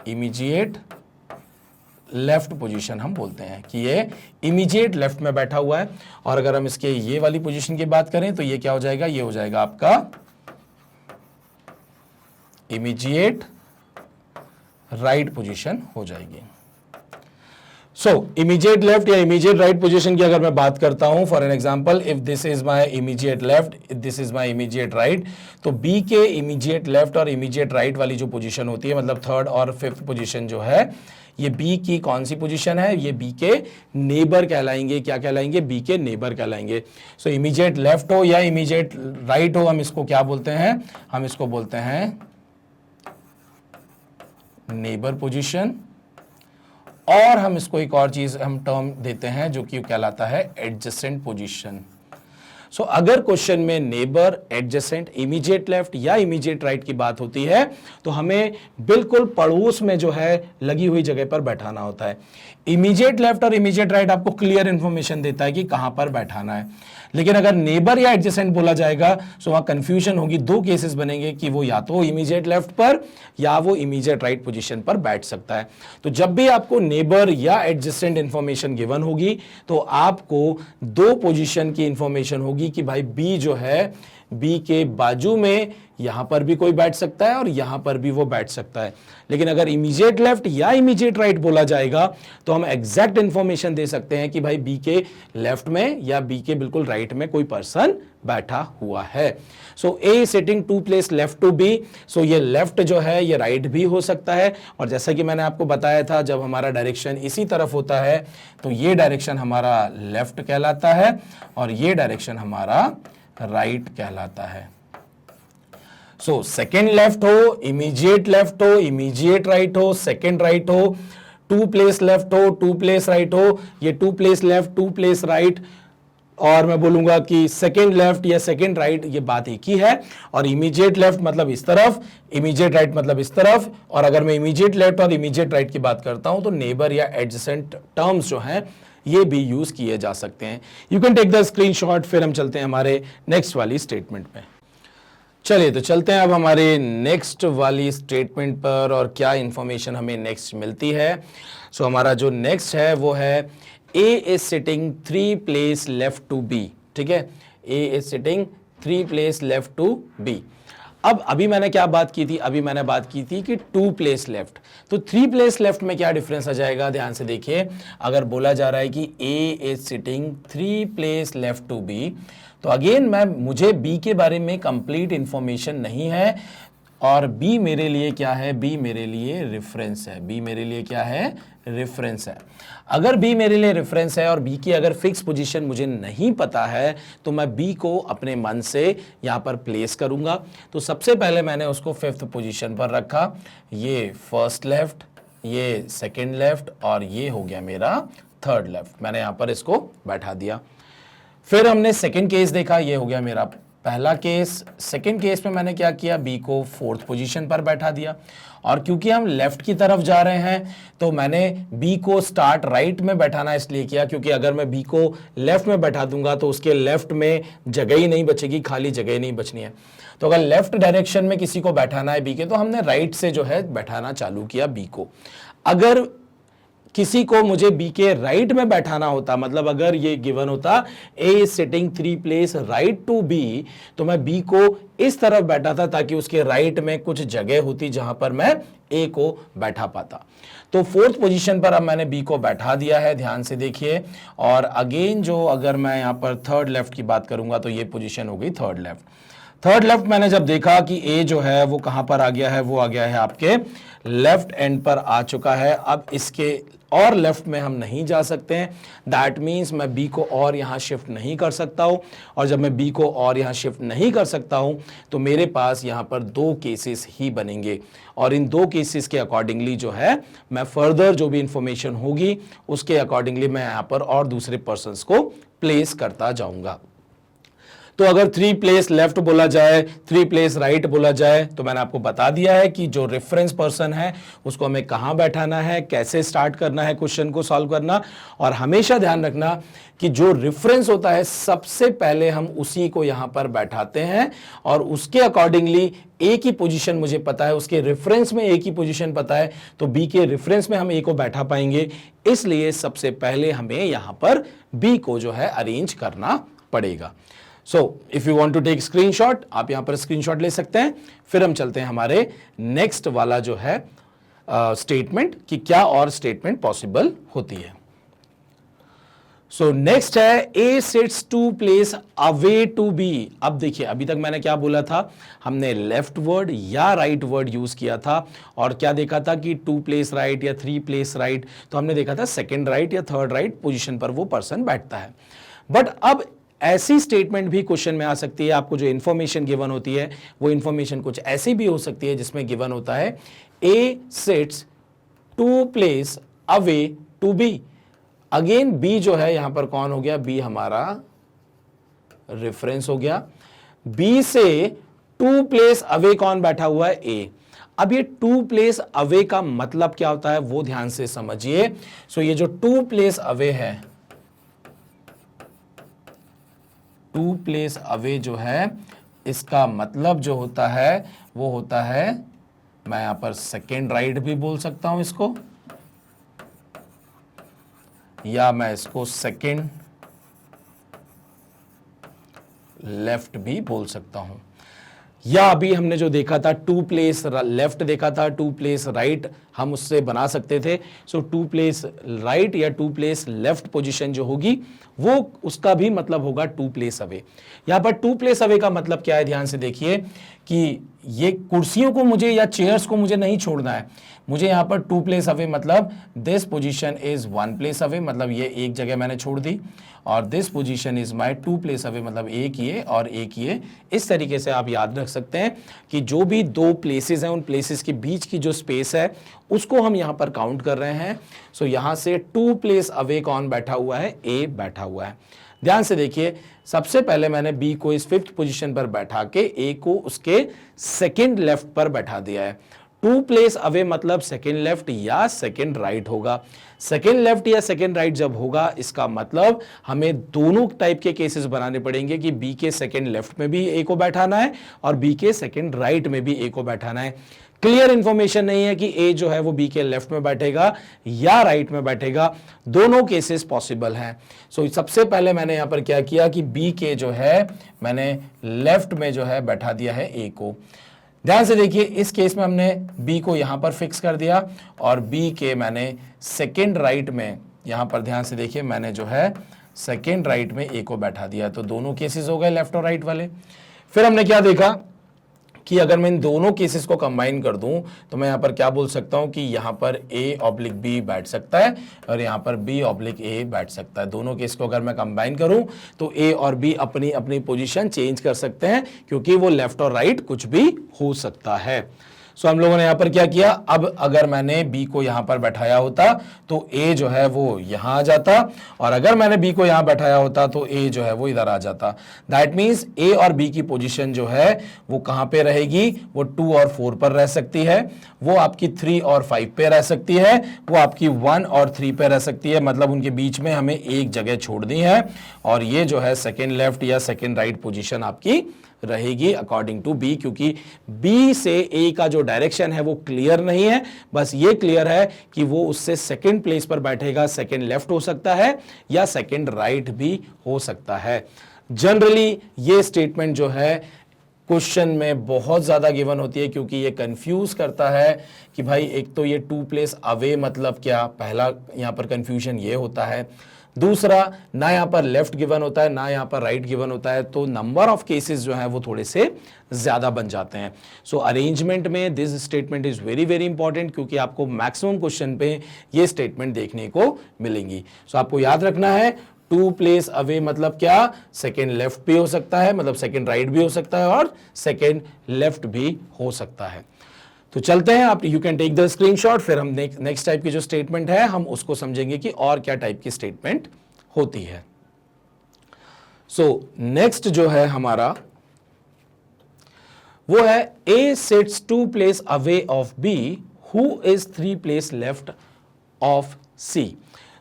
इमीडिएट लेफ्ट पोजीशन हम बोलते हैं कि ये इमीडिएट लेफ्ट में बैठा हुआ है। और अगर हम इसके ये वाली पोजीशन की बात करें तो ये क्या हो जाएगा, ये हो जाएगा आपका इमीडिएट राइट पोजीशन हो जाएगी। सो इमीडिएट लेफ्ट या इमीडिएट राइट पोजीशन की अगर मैं बात करता हूं, for an example, if this is my immediate left, this is my immediate right, तो बी के इमीडिएट लेफ्ट और इमीडिएट राइट वाली जो पोजीशन होती है, मतलब थर्ड और फिफ्थ पोजीशन जो है, ये बी की कौन सी पोजीशन है, ये बी के नेबर कहलाएंगे। क्या कहलाएंगे, बी के नेबर कहलाएंगे। सो इमीडिएट लेफ्ट हो या इमीडिएट राइट हो, हम इसको क्या बोलते हैं, हम इसको बोलते हैं नेबर पोजीशन। और हम इसको एक और चीज हम टर्म देते हैं जो कि कहलाता है एडजेसेंट पोजीशन। सो अगर क्वेश्चन में नेबर, एडजेसेंट, इमीडिएट लेफ्ट या इमीडिएट राइट की बात होती है तो हमें बिल्कुल पड़ोस में जो है लगी हुई जगह पर बैठाना होता है। इमीडिएट लेफ्ट और इमीडिएट राइट आपको क्लियर इंफॉर्मेशन देता है कि कहां पर बैठाना है, लेकिन अगर नेबर या एडजेसेंट बोला जाएगा तो वहां कंफ्यूजन होगी, दो केसेस बनेंगे कि वो या तो इमीडिएट लेफ्ट पर या वो इमीडिएट राइट पोजीशन पर बैठ सकता है। तो जब भी आपको नेबर या एडजेसेंट इंफॉर्मेशन गिवन होगी तो आपको दो पोजीशन की इंफॉर्मेशन होगी कि भाई बी जो है, बी के बाजू में यहां पर भी कोई बैठ सकता है और यहां पर भी वो बैठ सकता है। लेकिन अगर इमीडिएट लेफ्ट या इमीडिएट राइट बोला जाएगा तो हम एग्जैक्ट इंफॉर्मेशन दे सकते हैं कि भाई बी के लेफ्ट में या बी के बिल्कुल राइट में कोई पर्सन बैठा हुआ है। So A sitting two place left to B, so ये लेफ्ट जो है ये राइट भी हो सकता है। और जैसा कि मैंने आपको बताया था, जब हमारा डायरेक्शन इसी तरफ होता है तो ये डायरेक्शन हमारा लेफ्ट कहलाता है और ये डायरेक्शन हमारा राइट कहलाता है। सो सेकेंड लेफ्ट हो, इमीडिएट लेफ्ट हो, इमीडिएट राइट हो, सेकेंड राइट हो, टू प्लेस लेफ्ट हो, टू प्लेस राइट हो, ये two place left, two place right, और मैं बोलूंगा कि सेकेंड लेफ्ट या सेकेंड राइट, ये बात एक ही है। और इमीडिएट लेफ्ट मतलब इस तरफ, इमीडिएट राइट मतलब इस तरफ। और अगर मैं इमीडिएट लेफ्ट और इमीडिएट राइट की बात करता हूं तो नेबर या एडजेसेंट टर्म्स जो हैं ये भी यूज किए जा सकते हैं। You can take the screenshot. फिर हम चलते हैं हमारे नेक्स्ट वाली स्टेटमेंट पे। चलिए तो चलते हैं अब हमारे नेक्स्ट वाली स्टेटमेंट पर और क्या इंफॉर्मेशन हमें नेक्स्ट मिलती है। सो हमारा जो नेक्स्ट है वो है A is sitting 3 place left to B. ठीक है, A is sitting 3 place left to B. अब अभी मैंने क्या बात की थी, अभी मैंने बात की थी कि 2 प्लेस लेफ्ट, तो 3 प्लेस लेफ्ट में क्या डिफरेंस आ जाएगा, ध्यान से देखिए। अगर बोला जा रहा है कि A is sitting 3 place left to B, तो अगेन मुझे बी के बारे में कंप्लीट इंफॉर्मेशन नहीं है और बी मेरे लिए क्या है, बी मेरे लिए रेफरेंस है। बी मेरे लिए क्या है, रेफरेंस है। अगर बी मेरे लिए रेफरेंस है और बी की अगर फिक्स पोजीशन मुझे नहीं पता है तो मैं बी को अपने मन से यहां पर प्लेस करूंगा। तो सबसे पहले मैंने उसको 5th पोजीशन पर रखा, ये फर्स्ट लेफ्ट, ये सेकंड लेफ्ट और ये हो गया मेरा थर्ड लेफ्ट। मैंने यहां पर इसको बैठा दिया। फिर हमने सेकंड केस देखा, ये हो गया मेरा पहला केस। सेकंड केस में मैंने क्या किया, बी को 4th पोजीशन पर बैठा दिया। और क्योंकि हम लेफ्ट की तरफ जा रहे हैं तो मैंने बी को स्टार्ट राइट में बैठाना इसलिए किया क्योंकि अगर मैं बी को लेफ्ट में बैठा दूंगा तो उसके लेफ्ट में जगह ही नहीं बचेगी, खाली जगह ही नहीं बचनी है। तो अगर लेफ्ट डायरेक्शन में किसी को बैठाना है बी के तो हमने राइट से जो है बैठाना चालू किया बी को। अगर किसी को मुझे बी के राइट में बैठाना होता, मतलब अगर ये गिवन होता A is sitting 3 place right to B, तो मैं बी को इस तरफ बैठा था ताकि उसके राइट में कुछ जगह होती जहां पर मैं ए को बैठा पाता। तो फोर्थ पोजीशन पर अब मैंने बी को बैठा दिया है, ध्यान से देखिए। और अगेन जो अगर मैं यहां पर थर्ड लेफ्ट की बात करूंगा तो ये पोजीशन हो गई थर्ड लेफ्ट। थर्ड लेफ्ट मैंने जब देखा कि ए जो है वो कहां पर आ गया है, वो आ गया है आपके लेफ्ट एंड पर आ चुका है। अब इसके और लेफ्ट में हम नहीं जा सकते हैं, दैट मीन्स मैं बी को और यहां शिफ्ट नहीं कर सकता हूं। और जब मैं बी को और यहां शिफ्ट नहीं कर सकता हूं तो मेरे पास यहां पर 2 केसेस ही बनेंगे, और इन 2 केसेस के अकॉर्डिंगली जो है मैं फर्दर जो भी इंफॉर्मेशन होगी उसके अकॉर्डिंगली मैं यहां पर और दूसरे पर्संस को प्लेस करता जाऊंगा। तो अगर 3 प्लेस लेफ्ट बोला जाए, 3 प्लेस राइट बोला जाए, तो मैंने आपको बता दिया है कि जो रेफरेंस पर्सन है उसको हमें कहां बैठाना है, कैसे स्टार्ट करना है क्वेश्चन को सॉल्व करना। और हमेशा ध्यान रखना कि जो रेफरेंस होता है सबसे पहले हम उसी को यहां पर बैठाते हैं, और उसके अकॉर्डिंगली ए की पोजीशन मुझे पता है, उसके रेफरेंस में ए की पोजीशन पता है, तो बी के रेफरेंस में हम ए को बैठा पाएंगे। इसलिए सबसे पहले हमें यहां पर बी को जो है अरेंज करना पड़ेगा। So if you want to take screenshot, आप यहां पर स्क्रीनशॉट ले सकते हैं। फिर हम चलते हैं हमारे नेक्स्ट वाला जो है स्टेटमेंट कि क्या और स्टेटमेंट पॉसिबल होती है। सो नेक्स्ट है A sits two place away to B. अब देखिए, अभी तक मैंने क्या बोला था, हमने लेफ्ट वर्ड या राइट वर्ड यूज किया था, और क्या देखा था कि 2 प्लेस राइट या 3 प्लेस राइट, तो हमने देखा था सेकंड राइट या थर्ड राइट पोजीशन पर वो पर्सन बैठता है। बट अब ऐसी स्टेटमेंट भी क्वेश्चन में आ सकती है, आपको जो इंफॉर्मेशन गिवन होती है वो इंफॉर्मेशन कुछ ऐसी भी हो सकती है जिसमें गिवन होता है A sits 2 place away to B. Again B जो है यहां पर कौन हो गया, बी हमारा रेफरेंस हो गया। बी से 2 प्लेस अवे कौन बैठा हुआ है, ए। अब ये 2 प्लेस अवे का मतलब क्या होता है वो ध्यान से समझिए। सो ये जो 2 प्लेस अवे है, 2 प्लेस अवे जो है, इसका मतलब जो होता है वो होता है, मैं यहां पर सेकेंड राइट भी बोल सकता हूं इसको, या मैं इसको सेकेंड लेफ्ट भी बोल सकता हूं। या अभी हमने जो देखा था 2 प्लेस लेफ्ट देखा था, 2 प्लेस राइट हम उससे बना सकते थे। सो 2 प्लेस राइट या 2 प्लेस लेफ्ट पोजीशन जो होगी वो उसका भी मतलब होगा 2 प्लेस अवे। यहां पर 2 प्लेस अवे का मतलब क्या है, ध्यान से देखिए कि ये कुर्सियों को मुझे या चेयर्स को मुझे नहीं छोड़ना है, मुझे यहां पर 2 प्लेस अवे मतलब this position is 1 place away, मतलब ये एक जगह मैंने छोड़ दी, और this position is my 2 place away मतलब एक ये और एक ये। इस तरीके से आप याद रख सकते हैं कि जो भी 2 प्लेसेस हैं उन प्लेसेस के बीच की जो स्पेस है उसको हम यहां पर काउंट कर रहे हैं। सो यहां से 2 प्लेस अवे कौन बैठा हुआ है, ए बैठा हुआ है। ध्यान से देखिए, सबसे पहले मैंने बी को इस 5th पोजीशन पर बैठा के ए को उसके सेकेंड लेफ्ट पर बैठा दिया है। 2 प्लेस अवे मतलब सेकेंड लेफ्ट या सेकेंड राइट होगा। सेकेंड लेफ्ट या सेकेंड राइट जब होगा, इसका मतलब हमें दोनों टाइप के केसेस बनाने पड़ेंगे कि बी के सेकेंड लेफ्ट में भी ए को बैठाना है और बी के सेकेंड राइट में भी ए को बैठाना है। क्लियर इंफॉर्मेशन नहीं है कि ए जो है वो बी के लेफ्ट में बैठेगा या राइट में बैठेगा, दोनों केसेस पॉसिबल हैं। सो सबसे पहले मैंने यहां पर क्या किया कि बी के जो है मैंने लेफ्ट में जो है बैठा दिया है ए को। ध्यान से देखिए, इस केस में हमने बी को यहां पर फिक्स कर दिया और बी के मैंने सेकेंड राइट में, यहां पर ध्यान से देखिए मैंने जो है सेकेंड राइट में ए को बैठा दिया, तो दोनों केसेस हो गए लेफ्ट और राइट वाले। फिर हमने क्या देखा कि अगर मैं इन दोनों केसेस को कंबाइन कर दूं तो मैं यहां पर क्या बोल सकता हूं कि यहां पर ए ऑब्लिक बी बैठ सकता है और यहां पर बी ऑब्लिक ए बैठ सकता है। दोनों केस को अगर मैं कंबाइन करूं तो ए और बी अपनी अपनी पोजीशन चेंज कर सकते हैं, क्योंकि वो लेफ्ट और राइट कुछ भी हो सकता है। सो हम लोगों ने यहां पर क्या किया, अब अगर मैंने बी को यहां पर बैठाया होता तो ए जो है वो यहां आ जाता, और अगर मैंने बी को यहां बैठाया होता तो ए जो है वो इधर आ जाता। दैट मीन्स ए और बी की पोजीशन जो है वो कहां पे रहेगी, वो 2 और 4 पर रह सकती है, वो आपकी 3 और 5 पे रह सकती है, वो आपकी 1 और 3 पे रह सकती है, मतलब उनके बीच में हमें एक जगह छोड़नी है, और ये जो है सेकेंड लेफ्ट या सेकेंड राइट पोजीशन आपकी रहेगी अकॉर्डिंग टू बी, क्योंकि बी से ए का जो डायरेक्शन है वो क्लियर नहीं है। बस ये क्लियर है कि वो उससे सेकंड प्लेस पर बैठेगा, सेकंड लेफ्ट हो सकता है या सेकंड राइट भी हो सकता है। जनरली ये स्टेटमेंट जो है क्वेश्चन में बहुत ज़्यादा गिवन होती है, क्योंकि ये कंफ्यूज करता है कि भाई एक तो ये 2 प्लेस अवे मतलब क्या, पहला यहाँ पर कंफ्यूजन ये होता है। दूसरा, ना यहाँ पर लेफ्ट गिवन होता है ना यहाँ पर राइट गिवन होता है, तो नंबर ऑफ केसेस जो है वो थोड़े से ज़्यादा बन जाते हैं। सो अरेंजमेंट में this statement is very very important, क्योंकि आपको मैक्सिमम क्वेश्चन पे ये स्टेटमेंट देखने को मिलेंगी। सो आपको याद रखना है 2 प्लेस अवे मतलब क्या, सेकेंड लेफ्ट भी हो सकता है, मतलब सेकेंड राइट भी हो सकता है और सेकेंड लेफ्ट भी हो सकता है। तो चलते हैं, आप you can take the screenshot, फिर हम नेक्स्ट टाइप की जो स्टेटमेंट है हम उसको समझेंगे कि और क्या टाइप की स्टेटमेंट होती है। सो नेक्स्ट जो है हमारा वो है A sits 2 place away of B who is 3 place left of C.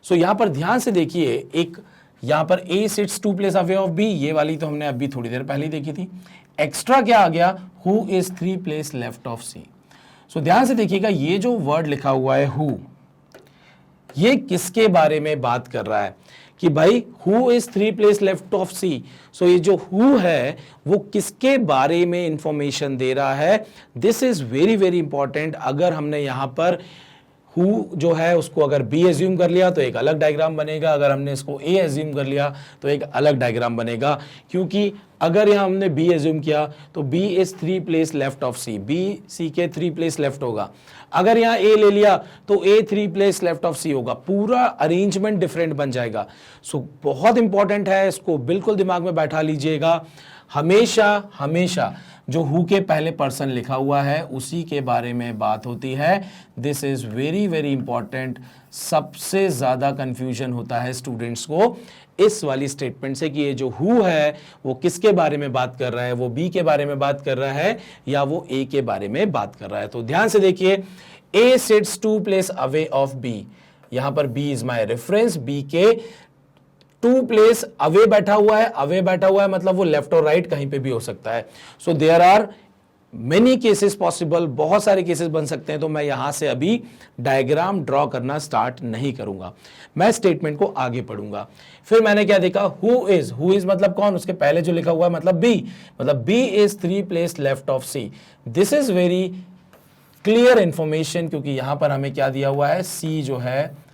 So यहां पर ध्यान से देखिए, एक यहां पर A sits 2 place away of B, ये वाली तो हमने अभी थोड़ी देर पहले ही देखी थी। एक्स्ट्रा क्या आ गया, who is 3 place left of C. So ध्यान से देखिएगा, ये जो वर्ड लिखा हुआ है हु, ये किसके बारे में बात कर रहा है कि भाई who is 3 place left of C. So ये जो हु है वो किसके बारे में इंफॉर्मेशन दे रहा है, this is very very important. अगर हमने यहां पर हु जो है उसको अगर बी एज्यूम कर लिया तो एक अलग डायग्राम बनेगा, अगर हमने इसको ए एज्यूम कर लिया तो एक अलग डायग्राम बनेगा, क्योंकि अगर यहाँ हमने बी एज्यूम किया तो B is 3 place left of C, B C के 3 प्लेस लेफ्ट होगा। अगर यहाँ ए ले लिया तो ए 3 प्लेस लेफ्ट ऑफ सी होगा, पूरा अरेंजमेंट डिफरेंट बन जाएगा। सो बहुत इंपॉर्टेंट है, इसको बिल्कुल दिमाग में बैठा लीजिएगा। हमेशा हमेशा जो हु के पहले पर्सन लिखा हुआ है उसी के बारे में बात होती है। This is very very important. सबसे ज्यादा कंफ्यूजन होता है स्टूडेंट्स को इस वाली स्टेटमेंट से कि ये जो हु है वो किसके बारे में बात कर रहा है, वो बी के बारे में बात कर रहा है या वो ए के बारे में बात कर रहा है। तो ध्यान से देखिए, A sits 2 place away of B, यहां पर B is my reference, B के 2 प्लेस अवे बैठा हुआ है, अवे बैठा हुआ है मतलब वो लेफ्ट और राइट कहीं पे भी हो सकता है। So there are many cases possible, बहुत सारे केसेस बन सकते हैं। तो मैं यहां से अभी डायग्राम ड्रॉ करना स्टार्ट नहीं करूंगा, मैं स्टेटमेंट को आगे पढ़ूंगा। फिर मैंने क्या देखा, हु इज मतलब कौन, उसके पहले जो लिखा हुआ है मतलब B is 3 place left of C. This is very clear information, क्योंकि यहां पर हमें क्या दिया हुआ है, सी जो है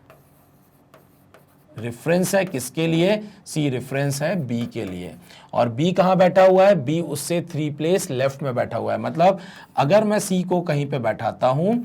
रेफरेंस है किसके लिए, सी रेफरेंस है बी के लिए, और बी कहां बैठा हुआ है, बी उससे 3 प्लेस लेफ्ट में बैठा हुआ है। मतलब अगर मैं सी को कहीं पे बैठाता हूं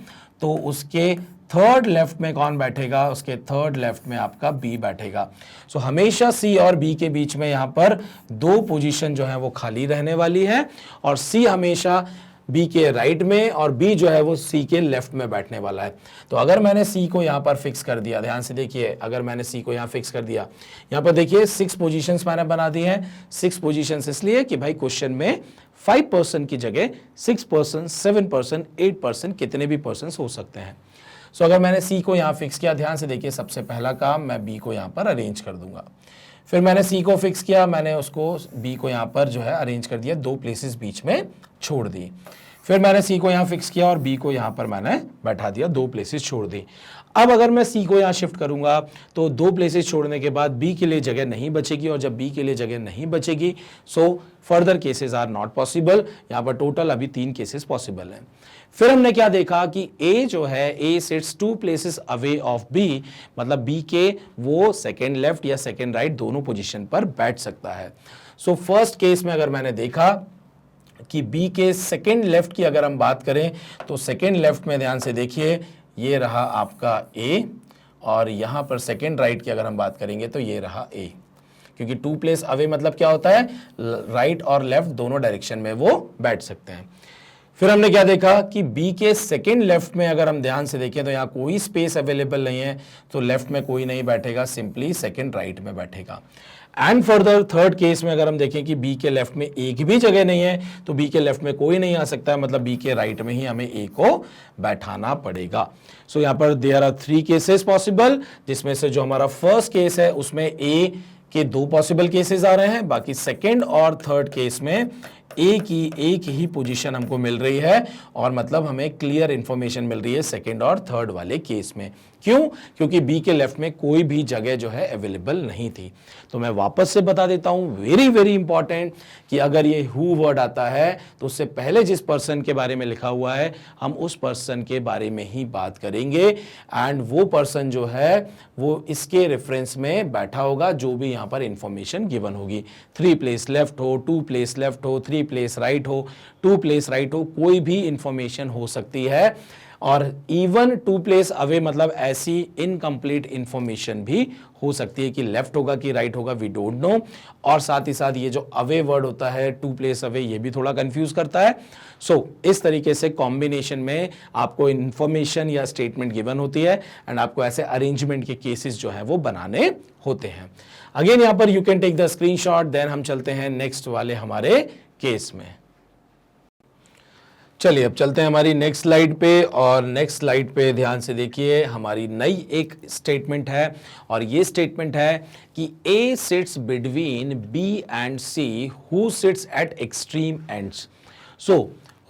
तो उसके थर्ड लेफ्ट में कौन बैठेगा, उसके थर्ड लेफ्ट में आपका बी बैठेगा। सो हमेशा सी और बी के बीच में यहां पर 2 पोजीशन जो है वो खाली रहने वाली है, और सी हमेशा बी के राइट में और बी जो है वो सी के लेफ्ट में बैठने वाला है। तो अगर मैंने सी को यहाँ पर फिक्स कर दिया, ध्यान से देखिए, अगर मैंने सी को यहाँ फिक्स कर दिया, यहाँ पर देखिए 6 पोजीशंस मैंने बना दी हैं। 6 पोजीशंस इसलिए कि भाई क्वेश्चन में 5% की जगह 6%, 7%, 8% कितने भी पर्सन हो सकते हैं। सो अगर मैंने सी को यहाँ फिक्स किया, ध्यान से देखिए, सबसे पहला काम मैं बी को यहाँ पर अरेंज कर दूंगा। फिर मैंने सी को फिक्स किया, मैंने उसको बी को यहाँ पर जो है अरेंज कर दिया, 2 प्लेसेस बीच में छोड़ दी। फिर मैंने सी को यहाँ फिक्स किया और बी को यहाँ पर मैंने बैठा दिया, 2 प्लेसेस छोड़ दी। अब अगर मैं सी को यहाँ शिफ्ट करूंगा तो 2 प्लेसेस छोड़ने के बाद बी के लिए जगह नहीं बचेगी, और जब बी के लिए जगह नहीं बचेगी so further cases are not possible. यहाँ पर टोटल अभी 3 केसेस पॉसिबल हैं। फिर हमने क्या देखा कि ए जो है, A sits 2 places away of B, मतलब बी के वो सेकेंड लेफ्ट या सेकेंड राइट दोनों पोजिशन पर बैठ सकता है। सो फर्स्ट केस में अगर मैंने देखा कि बी के सेकेंड लेफ्ट की अगर हम बात करें तो सेकेंड लेफ्ट में ध्यान से देखिए, ये रहा आपका ए, और यहां पर सेकेंड राइट की अगर हम बात करेंगे तो ये रहा ए, क्योंकि 2 प्लेस अवे मतलब क्या होता है, राइट और लेफ्ट दोनों डायरेक्शन में वो बैठ सकते हैं। फिर हमने क्या देखा कि बी के सेकेंड लेफ्ट में अगर हम ध्यान से देखें तो यहाँ कोई स्पेस अवेलेबल नहीं है, तो लेफ्ट में कोई नहीं बैठेगा, सिंपली सेकेंड राइट में बैठेगा। एंड फर्दर थर्ड केस में अगर हम देखें कि बी के लेफ्ट में एक भी जगह नहीं है, तो बी के लेफ्ट में कोई नहीं आ सकता है, मतलब बी के राइट में ही हमें ए को बैठाना पड़ेगा। सो यहाँ पर देयर आर 3 केसेस पॉसिबल, जिसमें से जो हमारा फर्स्ट केस है उसमें ए के 2 पॉसिबल केसेस आ रहे हैं, बाकी सेकेंड और थर्ड केस में एक ही पोजीशन हमको मिल रही है और मतलब हमें क्लियर इंफॉर्मेशन मिल रही है सेकंड और थर्ड वाले केस में। क्यों? क्योंकि बी के लेफ्ट में कोई भी जगह जो है अवेलेबल नहीं थी। तो मैं वापस से बता देता हूं, वेरी वेरी इंपॉर्टेंट, कि अगर ये हु वर्ड आता है तो उससे पहले जिस पर्सन के बारे में लिखा हुआ है हम उस पर्सन के बारे में ही बात करेंगे एंड वो पर्सन जो है वो इसके रेफरेंस में बैठा होगा जो भी यहां पर इंफॉर्मेशन गिवन होगी। 3 प्लेस लेफ्ट हो, 2 प्लेस लेफ्ट हो, 3 प्लेस राइट हो, 2 प्लेस राइट हो, कोई भी इंफॉर्मेशन हो सकती है। और इवन 2 प्लेस अवे मतलब ऐसी इनकम्प्लीट इंफॉर्मेशन भी हो सकती है कि लेफ्ट होगा कि राइट होगा, वी डोंट नो। और साथ ही साथ ये जो अवे वर्ड होता है 2 प्लेस अवे, ये भी थोड़ा कंफ्यूज करता है। सो इस तरीके से कॉम्बिनेशन में आपको इंफॉर्मेशन या स्टेटमेंट गिवन होती है एंड आपको ऐसे अरेंजमेंट के केसेस जो है वो बनाने होते हैं। अगेन यहां पर you can take the screenshot, then हम चलते हैं नेक्स्ट वाले हमारे केस में। चलिए अब चलते हैं हमारी नेक्स्ट स्लाइड पे, और नेक्स्ट स्लाइड पे ध्यान से देखिए हमारी नई एक स्टेटमेंट है और ये स्टेटमेंट है कि A sits between B and C who sits at extreme ends. So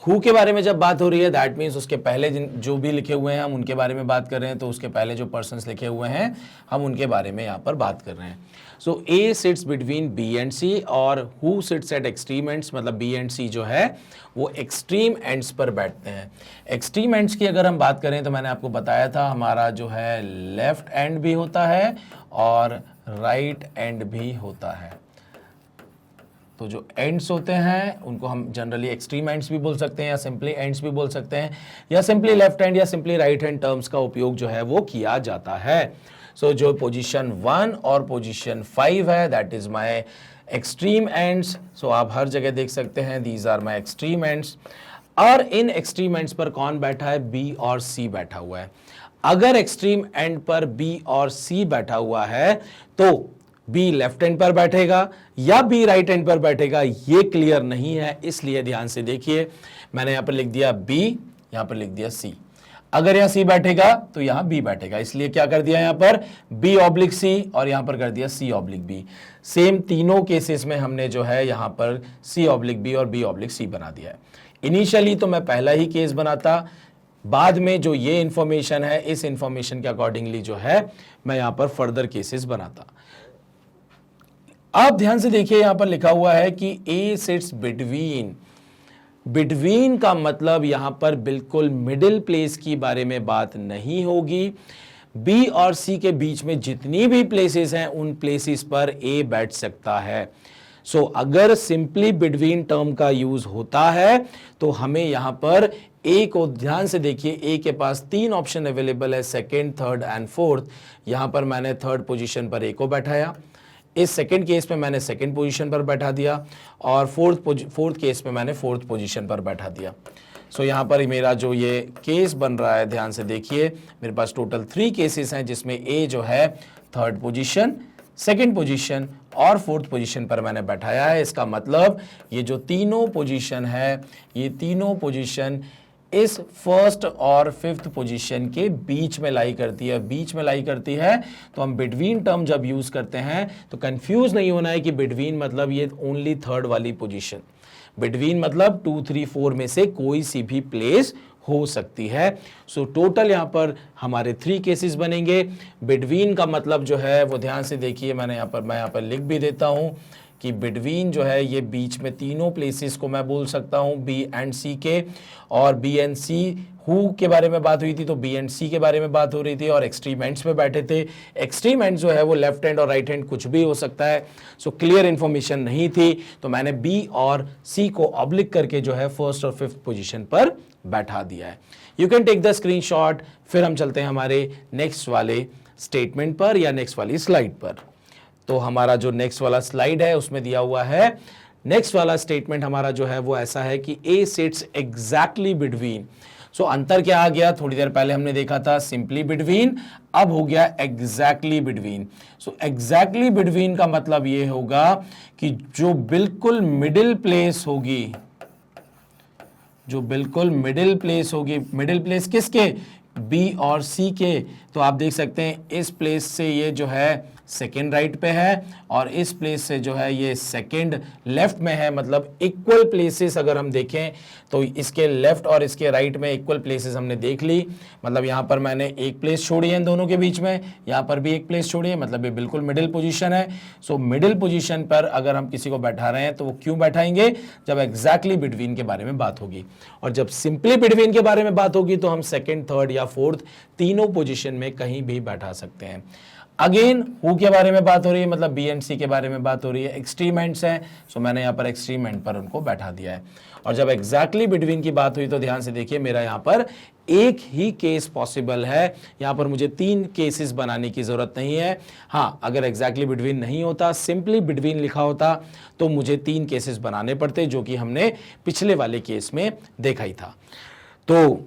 who के बारे में जब बात हो रही है दैट मीन्स उसके पहले जो भी लिखे हुए हैं हम उनके बारे में बात कर रहे हैं, तो उसके पहले जो पर्सन्स लिखे हुए हैं हम उनके बारे में यहाँ पर बात कर रहे हैं। सो ए सिट्स बिटवीन बी एंड सी और who sits at extreme ends, मतलब बी एंड सी जो है वो एक्सट्रीम एंड्स पर बैठते हैं। एक्सट्रीम एंड्स की अगर हम बात करें तो मैंने आपको बताया था हमारा जो है लेफ्ट एंड भी होता है और राइट एंड भी होता है। तो जो एंड्स होते हैं उनको हम जनरली एक्सट्रीम एंड्स भी बोल सकते हैं या सिंपली एंड्स भी बोल सकते हैं या सिंपली लेफ्ट हैंड या सिंपली राइट हैंड टर्म्स का उपयोग जो है वो किया जाता है। सो जो पोजीशन 1 और पोजीशन 5 है that is my extreme ends. So आप हर जगह देख सकते हैं these are my extreme ends. और इन एक्सट्रीम एंड्स पर कौन बैठा है? बी और सी बैठा हुआ है। अगर एक्सट्रीम एंड पर बी और सी बैठा हुआ है तो बी लेफ्ट हैंड पर बैठेगा या बी राइट हैंड पर बैठेगा ये क्लियर नहीं है, इसलिए ध्यान से देखिए मैंने यहां पर लिख दिया बी, यहां पर लिख दिया सी। अगर यहां सी बैठेगा तो यहां बी बैठेगा, इसलिए क्या कर दिया यहां पर बी ऑब्लिक सी और यहां पर कर दिया सी ऑब्लिक बी। सेम तीनों केसेस में हमने जो है यहां पर सी ऑब्लिक बी और बी ऑब्लिक सी बना दिया है। इनिशियली तो मैं पहला ही केस बनाता, बाद में जो ये इंफॉर्मेशन है इस इंफॉर्मेशन के अकॉर्डिंगली जो है मैं यहां पर फर्दर केसेस बनाता। आप ध्यान से देखिए यहां पर लिखा हुआ है कि ए सिट्स बिटवीन। बिटवीन का मतलब यहां पर बिल्कुल मिडिल प्लेस की बारे में बात नहीं होगी। बी और सी के बीच में जितनी भी प्लेसेस हैं उन प्लेसेस पर ए बैठ सकता है। सो अगर सिंपली बिटवीन टर्म का यूज होता है तो हमें यहां पर ए को ध्यान से देखिए, ए के पास 3 ऑप्शन अवेलेबल है, सेकेंड, थर्ड एंड फोर्थ। यहां पर मैंने थर्ड पोजीशन पर ए को बैठाया, इस सेकंड केस में मैंने सेकंड पोजीशन पर बैठा दिया और फोर्थ केस में मैंने फोर्थ पोजीशन पर बैठा दिया। सो यहाँ पर मेरा जो ये केस बन रहा है ध्यान से देखिए, मेरे पास टोटल 3 केसेस हैं जिसमें ए जो है थर्ड पोजीशन, सेकंड पोजीशन और फोर्थ पोजीशन पर मैंने बैठाया है। इसका मतलब ये जो तीनों पोजीशन है ये तीनों पोजीशन इस फर्स्ट और फिफ्थ पोजीशन के बीच में लाई करती है। बीच में लाई करती है तो हम बिटवीन टर्म जब यूज करते हैं तो कंफ्यूज नहीं होना है कि बिटवीन मतलब ये ओनली थर्ड वाली पोजीशन। बिटवीन मतलब 2, 3, 4 में से कोई सी भी प्लेस हो सकती है। सो टोटल यहां पर हमारे 3 केसेस बनेंगे। बिटवीन का मतलब जो है वो ध्यान से देखिए, मैं यहां पर लिख भी देता हूं कि बिटवीन जो है ये बीच में तीनों प्लेसेस को मैं बोल सकता हूं बी एंड सी के। और बी एंड सी हु के बारे में बात हुई थी तो बी एंड सी के बारे में बात हो रही थी और एक्सट्रीम एंड्स पे बैठे थे। एक्सट्रीम एंड जो है वो लेफ्ट हैंड और राइट हैंड कुछ भी हो सकता है। सो क्लियर इंफॉर्मेशन नहीं थी तो मैंने बी और सी को ऑब्लिक करके जो है फर्स्ट और फिफ्थ पोजीशन पर बैठा दिया है। You can take the screenshot. फिर हम चलते हैं हमारे नेक्स्ट वाले स्टेटमेंट पर या नेक्स्ट वाली स्लाइड पर। तो हमारा जो नेक्स्ट वाला स्लाइड है उसमें दिया हुआ है, नेक्स्ट वाला स्टेटमेंट हमारा जो है वो ऐसा है कि ए सिट्स एग्जैक्टली बिटवीन। सो अंतर क्या आ गया? थोड़ी देर पहले हमने देखा था सिंपली बिटवीन, अब हो गया exactly between. So exactly between का मतलब ये होगा कि जो बिल्कुल मिडिल प्लेस होगी, जो बिल्कुल मिडिल प्लेस होगी, मिडिल प्लेस किसके? बी और सी के। तो आप देख सकते हैं इस प्लेस से ये जो है सेकेंड राइट पे है और इस प्लेस से जो है ये सेकेंड लेफ्ट में है। मतलब इक्वल प्लेसेस अगर हम देखें तो इसके लेफ्ट और इसके राइट में इक्वल प्लेसेस हमने देख ली। मतलब यहाँ पर मैंने एक प्लेस छोड़ी है इन दोनों के बीच में, यहाँ पर भी एक प्लेस छोड़ी है, मतलब ये बिल्कुल मिडिल पोजीशन है। सो मिडिल पोजीशन पर अगर हम किसी को बैठा रहे हैं तो वो क्यों बैठाएंगे, जब एग्जैक्टली बिटवीन के बारे में बात होगी। और जब सिंपली बिटवीन के बारे में बात होगी तो हम सेकेंड, थर्ड या फोर्थ तीनों पोजीशन में कहीं भी बैठा सकते हैं। अगेन हु के बारे में बात हो रही है, मतलब बी एंड सी के बारे में बात हो रही है, एक्सट्रीम एंड्स हैं, सो मैंने यहाँ पर एक्सट्रीम एंड पर उनको बैठा दिया है। और जब एग्जैक्टली बिटवीन की बात हुई तो ध्यान से देखिए, मेरा यहाँ पर एक ही केस पॉसिबल है, यहाँ पर मुझे 3 केसेस बनाने की जरूरत नहीं है। हाँ, अगर एग्जैक्टली बिटवीन नहीं होता, सिंपली बिटवीन लिखा होता तो मुझे 3 केसेस बनाने पड़ते, जो कि हमने पिछले वाले केस में देखा ही था। तो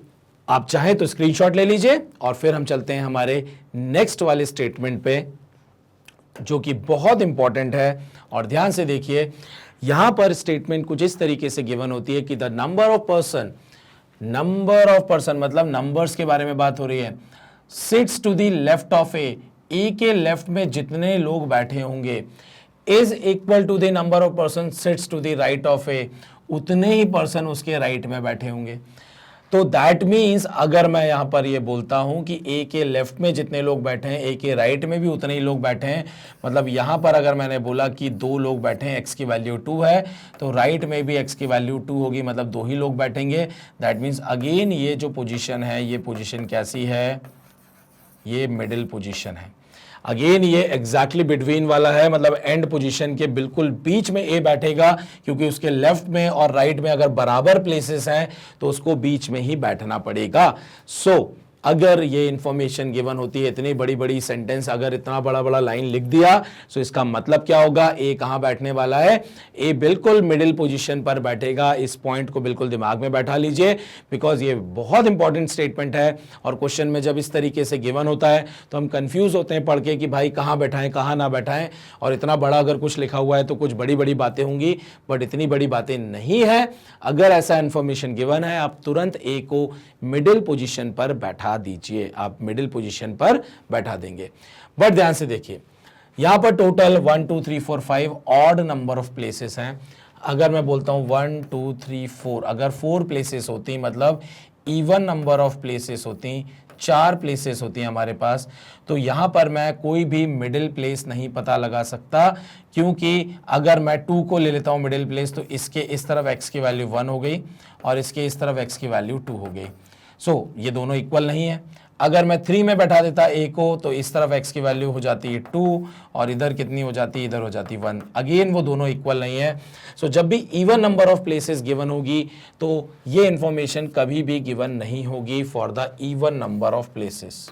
आप चाहें तो स्क्रीनशॉट ले लीजिए और फिर हम चलते हैं हमारे नेक्स्ट वाले स्टेटमेंट पे, जो कि बहुत इंपॉर्टेंट है। और ध्यान से देखिए, यहां पर स्टेटमेंट कुछ इस तरीके से गिवन होती है कि द नंबर ऑफ पर्सन मतलब नंबर्स के बारे में बात हो रही है, sits to the left of A के लेफ्ट में जितने लोग बैठे होंगे is equal to the number of person sits to the right of A, उतने ही पर्सन उसके राइट में बैठे होंगे। तो दैट मीन्स अगर मैं यहां पर ये बोलता हूं कि ए के लेफ्ट में जितने लोग बैठे हैं ए के राइट में भी उतने ही लोग बैठे हैं, मतलब यहां पर अगर मैंने बोला कि 2 लोग बैठे हैं, एक्स की वैल्यू 2 है, तो राइट में भी एक्स की वैल्यू 2 होगी, मतलब 2 ही लोग बैठेंगे। दैट मीन्स अगेन ये जो पोजीशन है, ये पोजीशन कैसी है, ये मिडिल पोजीशन है। अगेन ये एग्जैक्टली बिटवीन वाला है, मतलब एंड पोजीशन के बिल्कुल बीच में ए बैठेगा, क्योंकि उसके लेफ्ट में और राइट में अगर बराबर प्लेसेस हैं तो उसको बीच में ही बैठना पड़ेगा। सो अगर ये इंफॉर्मेशन गिवन होती है, इतनी बड़ी बड़ी सेंटेंस, अगर इतना बड़ा बड़ा लाइन लिख दिया, तो इसका मतलब क्या होगा, ए कहां बैठने वाला है, ए बिल्कुल मिडिल पोजीशन पर बैठेगा। इस पॉइंट को बिल्कुल दिमाग में बैठा लीजिए, बिकॉज ये बहुत इंपॉर्टेंट स्टेटमेंट है। और क्वेश्चन में जब इस तरीके से गिवन होता है तो हम कंफ्यूज होते हैं पढ़ के कि भाई कहां बैठाएं कहां ना बैठाएं, और इतना बड़ा अगर कुछ लिखा हुआ है तो कुछ बड़ी बड़ी बातें होंगी, बट इतनी बड़ी बातें नहीं है। अगर ऐसा इंफॉर्मेशन गिवन है, आप तुरंत ए को मिडिल पोजीशन पर बैठा दीजिए, आप मिडिल पोजीशन पर बैठा देंगे। बट ध्यान से देखिए, यहां पर total 1 2 3 4 5 odd number of places हैं। अगर मैं बोलता हूं 1 2 3 4, अगर 4 प्लेसेस होती, मतलब इवन नंबर ऑफ प्लेसेस होती, 4 प्लेसेस होती हैं हमारे पास, तो यहां पर मैं कोई भी मिडिल प्लेस नहीं पता लगा सकता, क्योंकि अगर मैं 2 को ले लेता हूं मिडिल प्लेस, तो इसके इस तरफ x की वैल्यू 1 हो गई और इसके इस तरफ x की वैल्यू 2 हो गई। सो ये दोनों इक्वल नहीं है। अगर मैं 3 में बैठा देता ए को, तो इस तरफ x की वैल्यू हो जाती है 2 और इधर कितनी हो जाती है, इधर हो जाती है 1। अगेन वो दोनों इक्वल नहीं है। सो जब भी even number of places given होगी तो ये इंफॉर्मेशन कभी भी गिवन नहीं होगी for the even number of places.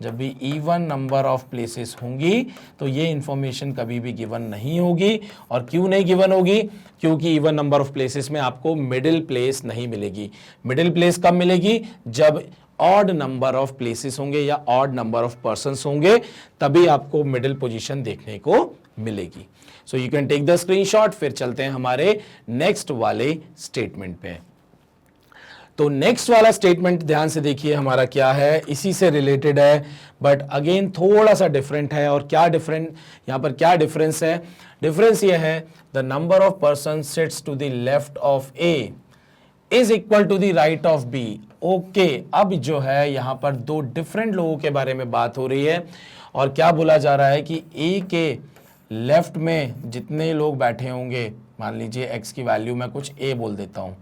जब भी इवन नंबर ऑफ प्लेसेस होंगी तो ये इंफॉर्मेशन कभी भी गिवन नहीं होगी। और क्यों नहीं गिवन होगी, क्योंकि इवन नंबर ऑफ प्लेसेस में आपको मिडिल प्लेस नहीं मिलेगी। मिडिल प्लेस कब मिलेगी, जब ऑड नंबर ऑफ प्लेसेस होंगे या ऑड नंबर ऑफ पर्संस होंगे, तभी आपको मिडिल पोजीशन देखने को मिलेगी। So you can take the screenshot. फिर चलते हैं हमारे नेक्स्ट वाले स्टेटमेंट पे। तो नेक्स्ट वाला स्टेटमेंट ध्यान से देखिए हमारा क्या है, इसी से रिलेटेड है, बट अगेन थोड़ा सा डिफरेंट है। और क्या डिफरेंट, यहां पर क्या डिफरेंस है, डिफरेंस ये है, the number of person sits to the left of A is equal to the right of B. Okay, अब जो है यहां पर 2 डिफरेंट लोगों के बारे में बात हो रही है। और क्या बोला जा रहा है कि ए के लेफ्ट में जितने लोग बैठे होंगे, मान लीजिए x की वैल्यू मैं कुछ a बोल देता हूं,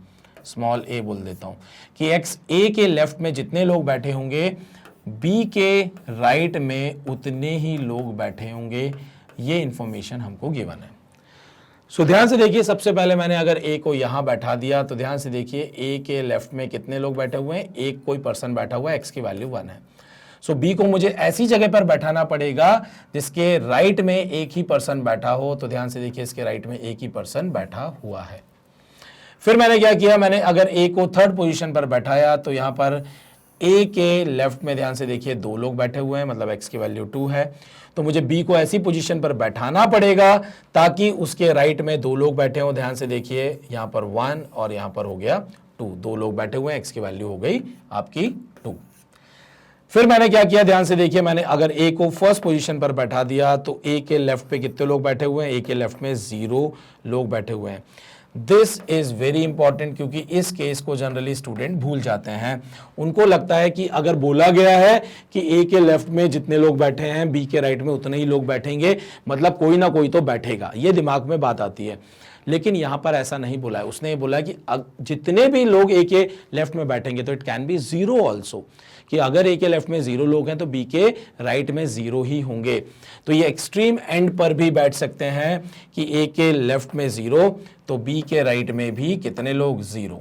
स्मॉल a बोल देता हूं, कि x a के लेफ्ट में जितने लोग बैठे होंगे b के राइट में उतने ही लोग बैठे होंगे। ये इंफॉर्मेशन हमको गिवन है। सो ध्यान से देखिए, सबसे पहले मैंने अगर a को यहां बैठा दिया तो ध्यान से देखिए a के लेफ्ट में कितने लोग बैठे हुए हैं, एक कोई पर्सन बैठा हुआ है, x की वैल्यू 1 है। सो b को मुझे ऐसी जगह पर बैठाना पड़ेगा जिसके राइट में एक ही पर्सन बैठा हो। तो ध्यान से देखिए, इसके राइट में एक ही पर्सन बैठा हुआ है। फिर मैंने क्या किया, मैंने अगर a को थर्ड पोजीशन पर बैठाया तो यहां पर a के लेफ्ट में ध्यान से देखिए 2 लोग बैठे हुए हैं, मतलब x की वैल्यू 2 है। तो मुझे b को ऐसी पोजीशन पर बैठाना पड़ेगा ताकि उसके राइट में 2 लोग बैठे हों। ध्यान से देखिए, यहां पर 1 और यहां पर हो गया 2, 2 लोग बैठे हुए हैं, x की वैल्यू हो गई आपकी 2। फिर मैंने क्या किया, ध्यान से देखिए, मैंने अगर ए को फर्स्ट पोजीशन पर बैठा दिया तो ए के लेफ्ट पे कितने लोग बैठे हुए हैं, ए के लेफ्ट में 0 लोग बैठे हुए हैं। दिस इज वेरी इंपॉर्टेंट, क्योंकि इस केस को जनरली स्टूडेंट भूल जाते हैं। उनको लगता है कि अगर बोला गया है कि ए के लेफ्ट में जितने लोग बैठे हैं बी के राइट में उतने ही लोग बैठेंगे, मतलब कोई ना कोई तो बैठेगा, ये दिमाग में बात आती है। लेकिन यहां पर ऐसा नहीं बोला है, उसने ये बोला है कि जितने भी लोग ए के लेफ्ट में बैठेंगे, तो इट कैन बी 0 ऑल्सो, कि अगर ए के लेफ्ट में 0 लोग हैं तो बी के राइट में 0 ही होंगे। तो ये एक्सट्रीम एंड पर भी बैठ सकते हैं कि ए के लेफ्ट में 0 तो बी के राइट में भी कितने लोग, 0।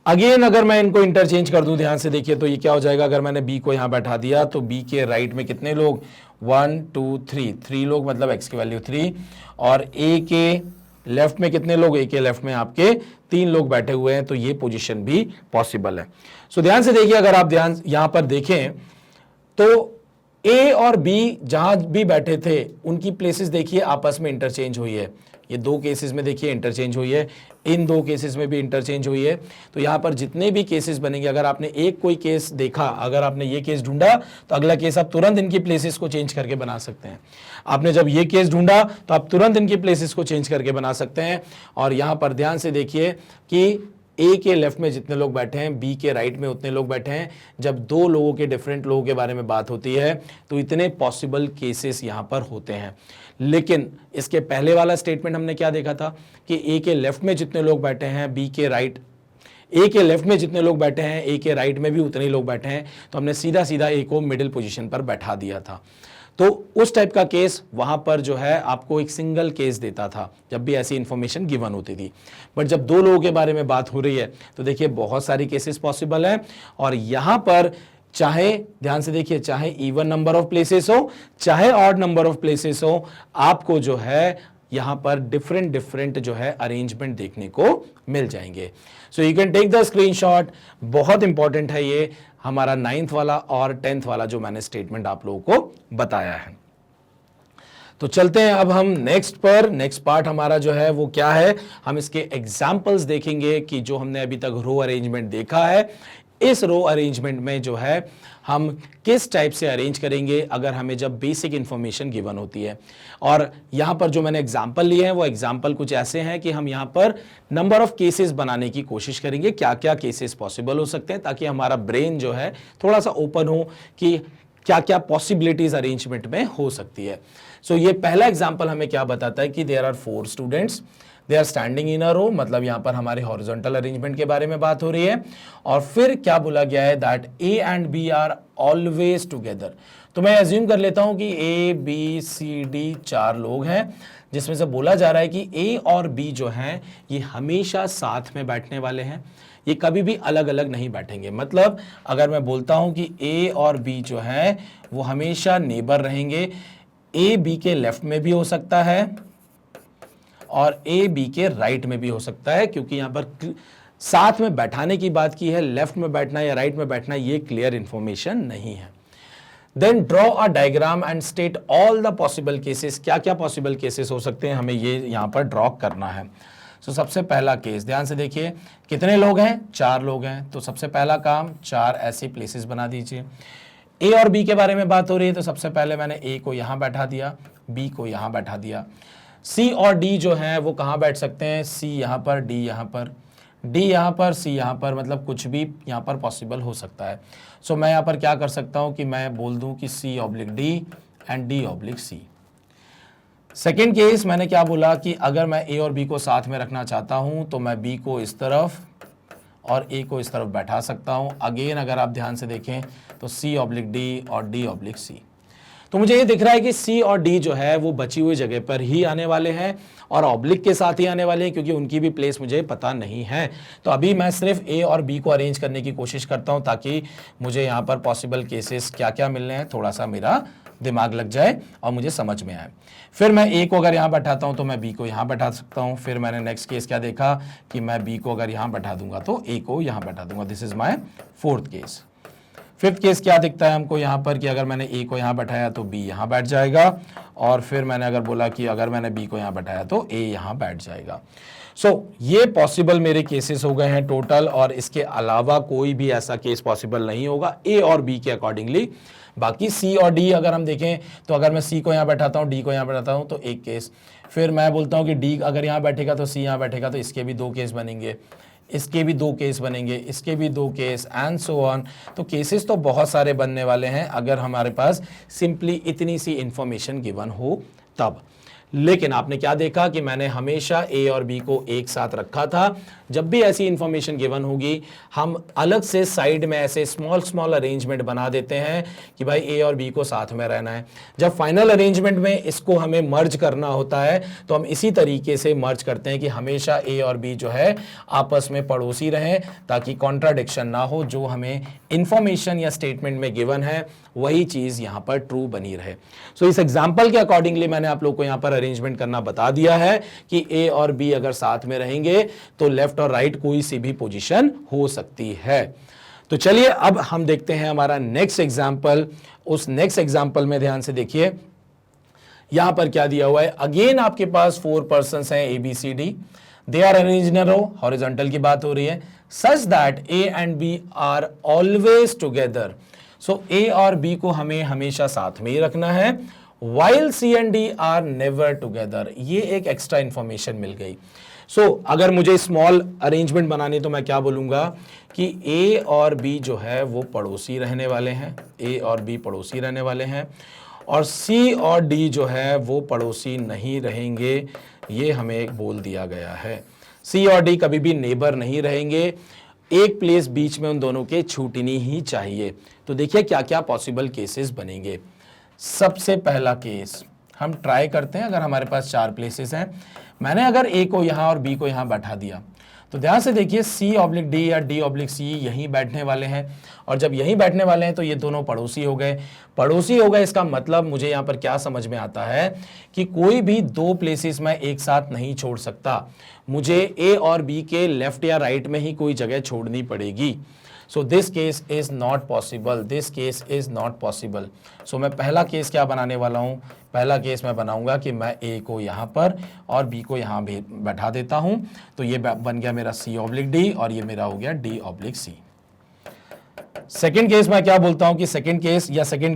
अगेन अगर मैं इनको इंटरचेंज कर दूं, ध्यान से देखिए, तो ये क्या हो जाएगा, अगर मैंने बी को यहां बैठा दिया तो बी के राइट में कितने लोग, 1 2 3 लोग, मतलब एक्स की वैल्यू 3, और ए के लेफ्ट में कितने लोग, ए के लेफ्ट में आपके 3 लोग बैठे हुए हैं, तो ये पोजीशन भी पॉसिबल है। सो ध्यान से देखिए, अगर आप ध्यान यहां पर देखें तो ए और बी जहां भी बैठे थे उनकी प्लेसेस देखिए आपस में इंटरचेंज हुई है। ये 2 केसेस में देखिए इंटरचेंज हुई है, इन 2 केसेस में भी इंटरचेंज हुई है। तो यहां पर जितने भी केसेस बनेंगे, अगर आपने एक कोई केस देखा, अगर आपने ये केस ढूंढा तो अगला केस आप तुरंत इनकी प्लेसेस को चेंज करके बना सकते हैं। आपने जब ये केस ढूंढा तो आप तुरंत इनकी प्लेसेस को चेंज करके बना सकते हैं। और यहां पर ध्यान से देखिए कि ए के लेफ्ट में जितने लोग बैठे हैं बी के राइट में उतने लोग बैठे हैं। जब 2 लोगों के, डिफरेंट लोगों के बारे में बात होती है तो इतने पॉसिबल केसेस यहां पर होते हैं। लेकिन इसके पहले वाला स्टेटमेंट हमने क्या देखा था कि ए के लेफ्ट में जितने लोग बैठे हैं बी के राइट, ए के लेफ्ट में जितने लोग बैठे हैं ए के राइट में भी उतने ही लोग बैठे हैं, तो हमने सीधा सीधा ए को मिडिल पोजीशन पर बैठा दिया था। तो उस टाइप का केस वहां पर जो है आपको एक सिंगल केस देता था जब भी ऐसी इंफॉर्मेशन गिवन होती थी। बट जब 2 लोगों के बारे में बात हो रही है तो देखिए बहुत सारी केसेस पॉसिबल है। और यहां पर चाहे, ध्यान से देखिए, चाहे इवन नंबर ऑफ प्लेसेस हो चाहे ऑड नंबर ऑफ प्लेसेस हो, आपको जो है यहां पर डिफरेंट जो है अरेंजमेंट देखने को मिल जाएंगे। So you can take the screenshot. बहुत इंपॉर्टेंट है ये हमारा 9th वाला और 10th वाला जो मैंने स्टेटमेंट आप लोगों को बताया है। तो चलते हैं अब हम नेक्स्ट पर। नेक्स्ट पार्ट हमारा जो है वो क्या है, हम इसके एग्जाम्पल्स देखेंगे कि जो हमने अभी तक रो अरेंजमेंट देखा है, इस रो अरेंजमेंट में जो है हम किस टाइप से अरेंज करेंगे अगर हमें जब बेसिक इंफॉर्मेशन गिवन होती है। और यहां पर जो मैंने एग्जांपल लिए हैं वो एग्जांपल कुछ ऐसे हैं कि हम यहां पर नंबर ऑफ केसेस बनाने की कोशिश करेंगे, क्या क्या केसेस पॉसिबल हो सकते हैं, ताकि हमारा ब्रेन जो है थोड़ा सा ओपन हो कि क्या क्या पॉसिबिलिटीज अरेंजमेंट में हो सकती है। सो ये पहला एग्जाम्पल हमें क्या बताता है कि there are 4 students, they are standing in a row, मतलब यहां पर हमारे हॉरिजॉन्टल अरेंजमेंट के बारे में बात हो रही है। और फिर क्या बोला गया है, that A and B are always together. तो मैं एज्यूम कर लेता हूं कि ए बी सी डी 4 लोग हैं, जिसमें से बोला जा रहा है कि ए और बी जो हैं ये हमेशा साथ में बैठने वाले हैं, ये कभी भी अलग अलग नहीं बैठेंगे। मतलब अगर मैं बोलता हूं कि ए और बी जो है वो हमेशा नेबर रहेंगे, ए बी के लेफ्ट में भी हो सकता है और ए बी के राइट में भी हो सकता है, क्योंकि यहां पर साथ में बैठाने की बात की है, लेफ्ट में बैठना या राइट में बैठना ये क्लियर इंफॉर्मेशन नहीं है। Then draw a diagram and state all the possible cases. क्या क्या पॉसिबल केसेस हो सकते हैं हमें ये यहां पर ड्रॉ करना है। सो सबसे पहला केस, ध्यान से देखिए, कितने लोग हैं, 4 लोग हैं। तो सबसे पहला काम 4 ऐसी प्लेसेस बना दीजिए। ए और बी के बारे में बात हो रही है, तो सबसे पहले मैंने ए को यहां बैठा दिया, बी को यहां बैठा दिया। सी और डी जो है वो कहां बैठ सकते हैं, सी यहां पर, डी यहां पर, डी यहां पर, सी यहां पर, मतलब कुछ भी यहां पर पॉसिबल हो सकता है। सो मैं यहां पर क्या कर सकता हूं कि मैं बोल दूं कि C oblique D and D oblique C. Second case मैंने क्या बोला कि अगर मैं ए और बी को साथ में रखना चाहता हूं तो मैं बी को इस तरफ और ए को इस तरफ बैठा सकता हूं। अगेन अगर आप ध्यान से देखें तो सी ऑब्लिक डी और डी ऑब्लिक सी। तो मुझे ये दिख रहा है कि सी और डी जो है वो बची हुई जगह पर ही आने वाले हैं और ऑब्लिक के साथ ही आने वाले हैं, क्योंकि उनकी भी प्लेस मुझे पता नहीं है। तो अभी मैं सिर्फ ए और बी को अरेंज करने की कोशिश करता हूं ताकि मुझे यहाँ पर पॉसिबल केसेस क्या क्या मिलने हैं थोड़ा सा मेरा दिमाग लग जाए और मुझे समझ में आए। फिर मैं ए को अगर यहाँ बैठाता हूँ तो मैं बी को यहाँ बैठा सकता हूँ। फिर मैंने नेक्स्ट केस क्या देखा कि मैं बी को अगर यहाँ बैठा दूंगा तो ए को यहाँ बैठा दूंगा। This is my 4th case. 5th case क्या दिखता है हमको यहाँ पर कि अगर मैंने ए को यहाँ बैठाया तो बी यहाँ बैठ जाएगा, और फिर मैंने अगर बोला कि अगर मैंने बी को यहाँ बैठाया तो ए यहाँ बैठ जाएगा। ये पॉसिबल मेरे केसेस हो गए हैं टोटल, और इसके अलावा कोई भी ऐसा केस पॉसिबल नहीं होगा ए और बी के अकॉर्डिंगली। बाकी सी और डी अगर हम देखें तो अगर मैं सी को यहाँ बैठाता हूँ, डी को यहाँ बैठाता हूँ तो एक केस, फिर मैं बोलता हूँ कि डी अगर यहाँ बैठेगा तो सी यहाँ बैठेगा, तो इसके भी 2 केस बनेंगे, इसके भी 2 केस बनेंगे, इसके भी 2 केस एंड सो ऑन। तो केसेस तो बहुत सारे बनने वाले हैं अगर हमारे पास सिंपली इतनी सी इंफॉर्मेशन गिवन हो तब। लेकिन आपने क्या देखा कि मैंने हमेशा ए और बी को एक साथ रखा था। जब भी ऐसी इंफॉर्मेशन गिवन होगी हम अलग से साइड में ऐसे स्मॉल अरेंजमेंट बना देते हैं कि भाई ए और बी को साथ में रहना है। जब फाइनल अरेंजमेंट में इसको हमें मर्ज करना होता है तो हम इसी तरीके से मर्ज करते हैं कि हमेशा ए और बी जो है आपस में पड़ोसी रहें, ताकि कॉन्ट्राडिक्शन ना हो। जो हमें इंफॉर्मेशन या स्टेटमेंट में गिवन है वही चीज यहां पर ट्रू बनी रहे। इस एग्जाम्पल के अकॉर्डिंगली मैंने आप लोग को यहां पर अरेंजमेंट करना बता दिया है कि ए और बी अगर साथ में रहेंगे तो लेफ्ट और राइट कोई सी भी पोजीशन हो सकती है। तो चलिए अब हम देखते हैं हमारा नेक्स्ट एग्जाम्पल। उस नेक्स्ट एग्जाम्पल में ध्यान से देखिए यहां पर क्या दिया हुआ है। अगेन आपके पास 4 पर्संस हैं A B C D, they are arranged in a row, horizontal की बात हो रही है, such that A and B are always together. A और बी को हमें हमेशा साथ में ही रखना है, while C and D are never together। ये एक एक्स्ट्रा इंफॉर्मेशन मिल गई। अगर मुझे स्मॉल अरेंजमेंट बनानी तो मैं क्या बोलूंगा कि A और B जो है वो पड़ोसी रहने वाले हैं, A और B पड़ोसी रहने वाले हैं, और C और D जो है वो पड़ोसी नहीं रहेंगे। ये हमें एक बोल दिया गया है। C और D कभी भी नेबर नहीं रहेंगे, एक प्लेस बीच में उन दोनों के छूटनी ही चाहिए। तो देखिए क्या क्या पॉसिबल केसेस बनेंगे। सबसे पहला केस हम ट्राई करते हैं। अगर हमारे पास 4 प्लेसेस हैं, मैंने अगर ए को यहाँ और बी को यहाँ बैठा दिया तो ध्यान से देखिए सी ऑब्लिक डी या डी ऑब्लिक सी यहीं बैठने वाले हैं, और जब यहीं बैठने वाले हैं तो ये दोनों पड़ोसी हो गए। पड़ोसी हो गए इसका मतलब मुझे यहाँ पर क्या समझ में आता है कि कोई भी 2 प्लेसेस मैं एक साथ नहीं छोड़ सकता, मुझे ए और बी के लेफ्ट या राइट में ही कोई जगह छोड़नी पड़ेगी। So this case is not possible, this case is not possible। So मैं पहला केस क्या बनाने वाला हूं, पहला केस मैं बनाऊंगा कि मैं A को यहां पर और B को यहां भी बैठा देता हूं, तो ये बन गया मेरा C ऑब्लिक D और ये मेरा हो गया D oblique C। Second case मैं क्या बोलता हूं कि सेकेंड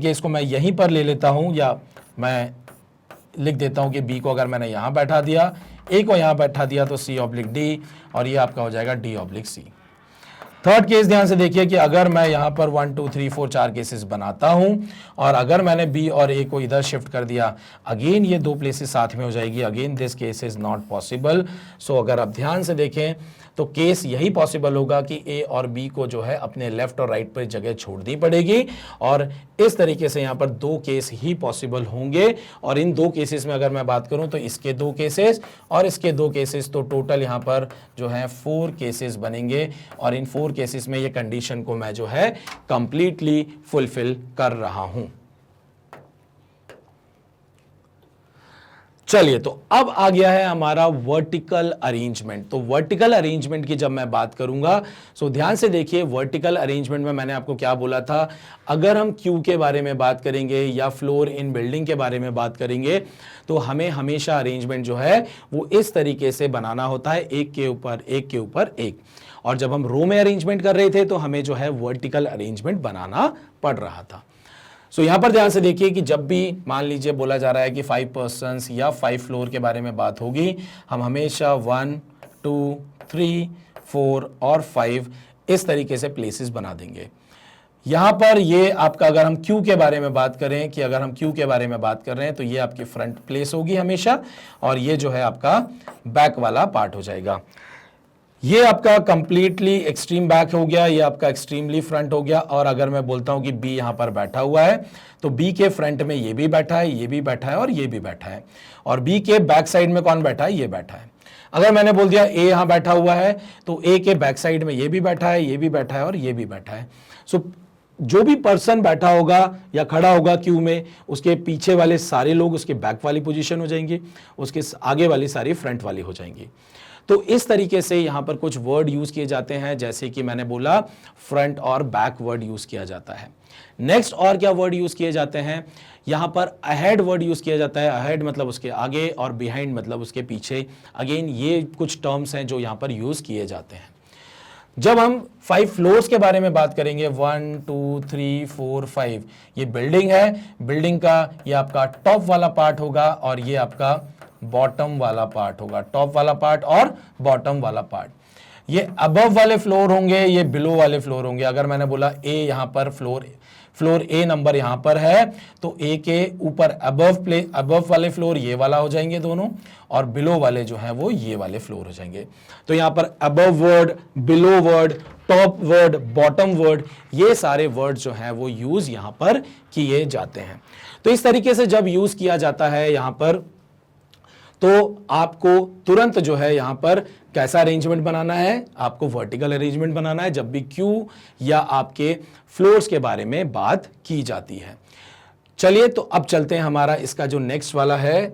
केस को मैं यहीं पर ले लेता हूं, या मैं लिख देता हूं कि B को अगर मैंने यहां बैठा दिया, A को यहां बैठा दिया तो C ऑब्लिक D और ये आपका हो जाएगा D oblique C। Third case ध्यान से देखिए कि अगर मैं यहां पर 1 2 3 4 4 केसेस बनाता हूं और अगर मैंने बी और ए को इधर शिफ्ट कर दिया, अगेन ये 2 प्लेसेस साथ में हो जाएगी। Again this case is not possible. अगर आप ध्यान से देखें तो केस यही पॉसिबल होगा कि ए और बी को जो है अपने लेफ्ट और राइट पर जगह छोड़नी पड़ेगी, और इस तरीके से यहां पर 2 केस ही पॉसिबल होंगे। और इन 2 केसेस में अगर मैं बात करूं तो इसके 2 केसेस और इसके 2 केसेस, तो टोटल यहां पर जो है 4 केसेस बनेंगे, और इन 4 केसेस में ये कंडीशन को मैं जो है कंप्लीटली फुलफिल कर रहा हूं। चलिए, तो अब आ गया है हमारा वर्टिकल अरेंजमेंट। तो वर्टिकल अरेंजमेंट की जब मैं बात करूंगा, ध्यान से देखिए वर्टिकल अरेंजमेंट में मैंने आपको क्या बोला था, अगर हम क्यू के बारे में बात करेंगे या फ्लोर इन बिल्डिंग के बारे में बात करेंगे तो हमें हमेशा अरेंजमेंट जो है वो इस तरीके से बनाना होता है, एक के ऊपर एक के ऊपर एक। और जब हम रो में अरेंजमेंट कर रहे थे तो हमें जो है वर्टिकल अरेंजमेंट बनाना पड़ रहा था। यहां पर ध्यान से देखिए कि जब भी मान लीजिए बोला जा रहा है कि 5 पर्सन्स या 5 फ्लोर के बारे में बात होगी, हम हमेशा 1 2 3 4 और 5 इस तरीके से प्लेसेस बना देंगे। यहां पर ये आपका, अगर हम क्यू के बारे में बात करें कि अगर हम क्यू के बारे में बात कर रहे हैं तो ये आपकी फ्रंट प्लेस होगी हमेशा, और ये जो है आपका बैक वाला पार्ट हो जाएगा। ये आपका कंप्लीटली एक्सट्रीम बैक हो गया, ये आपका एक्सट्रीमली फ्रंट हो गया। और अगर मैं बोलता हूं कि बी यहां पर बैठा हुआ है तो बी के फ्रंट में ये भी बैठा है, ये भी बैठा है और ये भी बैठा है, और बी के बैक साइड में कौन बैठा है, ये बैठा है। अगर मैंने बोल दिया ए यहां बैठा हुआ है तो ए के बैक साइड में ये भी बैठा है, ये भी बैठा है और ये भी बैठा है। जो भी पर्सन बैठा होगा या खड़ा होगा क्यू में, उसके पीछे वाले सारे लोग उसके बैक वाली पोजीशन हो जाएंगे, उसके आगे वाली सारी फ्रंट वाली हो जाएंगी। तो इस तरीके से यहां पर कुछ वर्ड यूज किए जाते हैं, जैसे कि मैंने बोला फ्रंट और बैक वर्ड यूज किया जाता है। नेक्स्ट और क्या वर्ड यूज किए जाते हैं, यहां पर अहेड वर्ड यूज किया जाता है। अहेड मतलब उसके आगे और बिहाइंड मतलब उसके पीछे। अगेन ये कुछ टर्म्स हैं जो यहां पर यूज किए जाते हैं। जब हम 5 फ्लोर्स के बारे में बात करेंगे, 1 2 3 4 5, ये बिल्डिंग है। बिल्डिंग का ये आपका टॉप वाला पार्ट होगा और ये आपका बॉटम वाला पार्ट होगा। टॉप वाला पार्ट और बॉटम वाला पार्ट, ये अबव वाले फ्लोर होंगे, ये बिलो वाले फ्लोर होंगे। अगर मैंने बोला ए यहां पर फ्लोर ए नंबर यहां पर है, तो ए के ऊपर अबव वाले फ्लोर ये वाला हो जाएंगे दोनों, और बिलो वाले जो हैं वो ये वाले फ्लोर हो जाएंगे। तो यहां पर above word, below word, top word, bottom word, ये सारे वर्ड जो हैं वो यूज यहां पर किए जाते हैं। तो इस तरीके से जब यूज किया जाता है यहां पर, तो आपको तुरंत जो है यहां पर कैसा अरेंजमेंट बनाना है, आपको वर्टिकल अरेंजमेंट बनाना है जब भी क्यू या आपके फ्लोर्स के बारे में बात की जाती है। चलिए तो अब चलते हैं, हमारा इसका जो नेक्स्ट वाला है,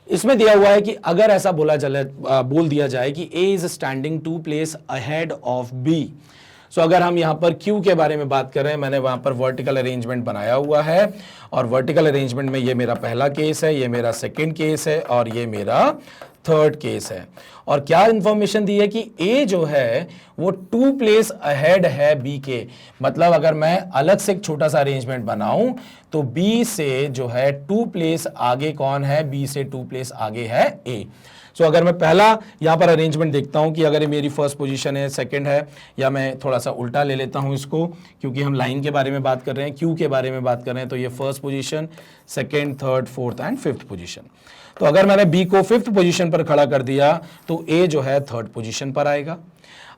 इसमें दिया हुआ है कि अगर ऐसा बोल दिया जाए कि A is standing 2 place ahead of B. So अगर हम यहां पर क्यू के बारे में बात कर रहे हैं, मैंने वहां पर वर्टिकल अरेंजमेंट बनाया हुआ है, और वर्टिकल अरेंजमेंट में ये मेरा पहला केस है, ये मेरा सेकंड केस है, और ये मेरा थर्ड केस है। और क्या इंफॉर्मेशन दी है कि ए जो है वो 2 प्लेस अहेड है बी के। मतलब अगर मैं अलग से एक छोटा सा अरेंजमेंट बनाऊं, तो बी से जो है 2 प्लेस आगे कौन है, बी से 2 प्लेस आगे है ए। सो अगर मैं पहला यहां पर अरेंजमेंट देखता हूं कि अगर ये मेरी फर्स्ट पोजीशन है, सेकंड है, या मैं थोड़ा सा उल्टा ले लेता हूं इसको, क्योंकि हम लाइन के बारे में बात कर रहे हैं, क्यू के बारे में बात कर रहे हैं, तो ये first position, second, third, fourth and fifth position. तो अगर मैंने बी को फिफ्थ पोजीशन पर खड़ा कर दिया, तो ए जो है थर्ड पोजीशन पर आएगा।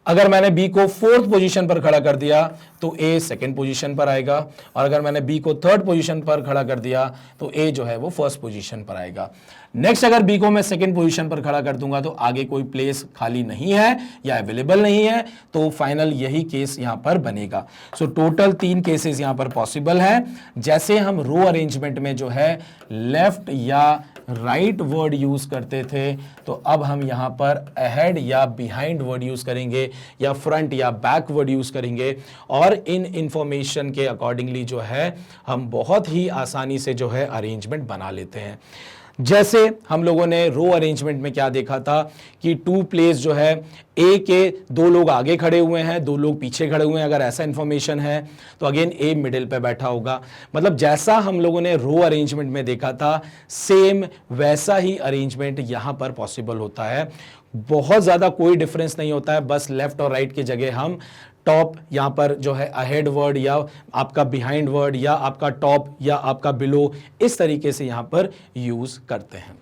अगर मैंने बी को फोर्थ पोजीशन पर खड़ा कर दिया, तो ए सेकंड पोजीशन पर आएगा, और अगर मैंने बी को थर्ड पोजीशन पर खड़ा कर दिया, तो ए जो है वो फर्स्ट पोजीशन पर आएगा। नेक्स्ट अगर बी को मैं सेकंड पोजीशन पर खड़ा कर दूंगा, तो आगे कोई प्लेस खाली नहीं है या अवेलेबल नहीं है, तो फाइनल यही केस यहां पर बनेगा। सो टोटल 3 केसेस यहां पर पॉसिबल है। जैसे हम रो अरेंजमेंट में जो है लेफ्ट या राइट वर्ड यूज करते थे, तो अब हम यहां पर अहेड या बिहाइंड वर्ड यूज करेंगे, या फ्रंट या बैक वर्ड यूज करेंगे, और इन इंफॉर्मेशन के अकॉर्डिंगली जो है हम बहुत ही आसानी से जो है अरेंजमेंट बना लेते हैं। जैसे हम लोगों ने रो अरेंजमेंट में क्या देखा था कि 2 प्लेस जो है, ए के 2 लोग आगे खड़े हुए हैं, 2 लोग पीछे खड़े हुए हैं। अगर ऐसा इंफॉर्मेशन है तो अगेन ए मिडिल पे बैठा होगा। मतलब जैसा हम लोगों ने रो अरेंजमेंट में देखा था, सेम वैसा ही अरेंजमेंट यहां पर पॉसिबल होता है। बहुत ज्यादा कोई डिफरेंस नहीं होता है, बस लेफ्ट और राइट की जगह हम टॉप यहां पर जो है अहेड वर्ड, या आपका बिहाइंड वर्ड, या आपका टॉप या आपका बिलो, इस तरीके से यहां पर यूज करते हैं।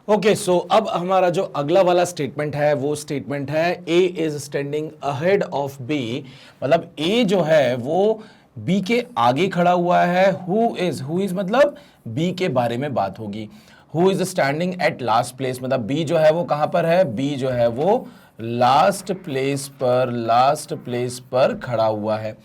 ओके, सो अब हमारा जो अगला वाला स्टेटमेंट है वो स्टेटमेंट है A is standing ahead of B. मतलब ए जो है वो बी के आगे खड़ा हुआ है। हु इज मतलब बी के बारे में बात होगी। Who is standing at last place, मतलब बी जो है वो कहां पर है, बी जो है वो लास्ट प्लेस पर खड़ा हुआ है।